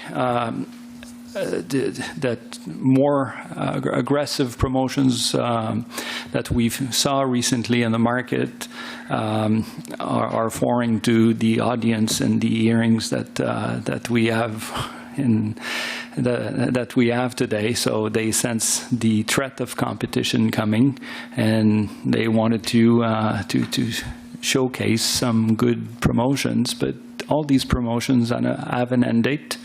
that more aggressive promotions that we saw recently in the market are foreign to the audience and the hearings that we have that we have today. So they sense the threat of competition coming, and they wanted to showcase some good promotions, but all these promotions have an end date,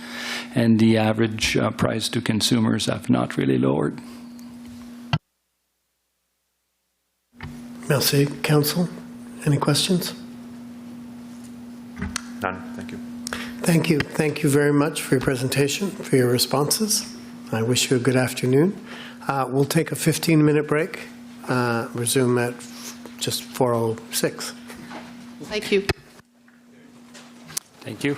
and the average price to consumers have not really lowered. Merci. Council, any questions? None. Thank you. Thank you. Thank you very much for your presentation, for your responses. I wish you a good afternoon. We'll take a 15-minute break, resume at just 4:06. Thank you. Thank you.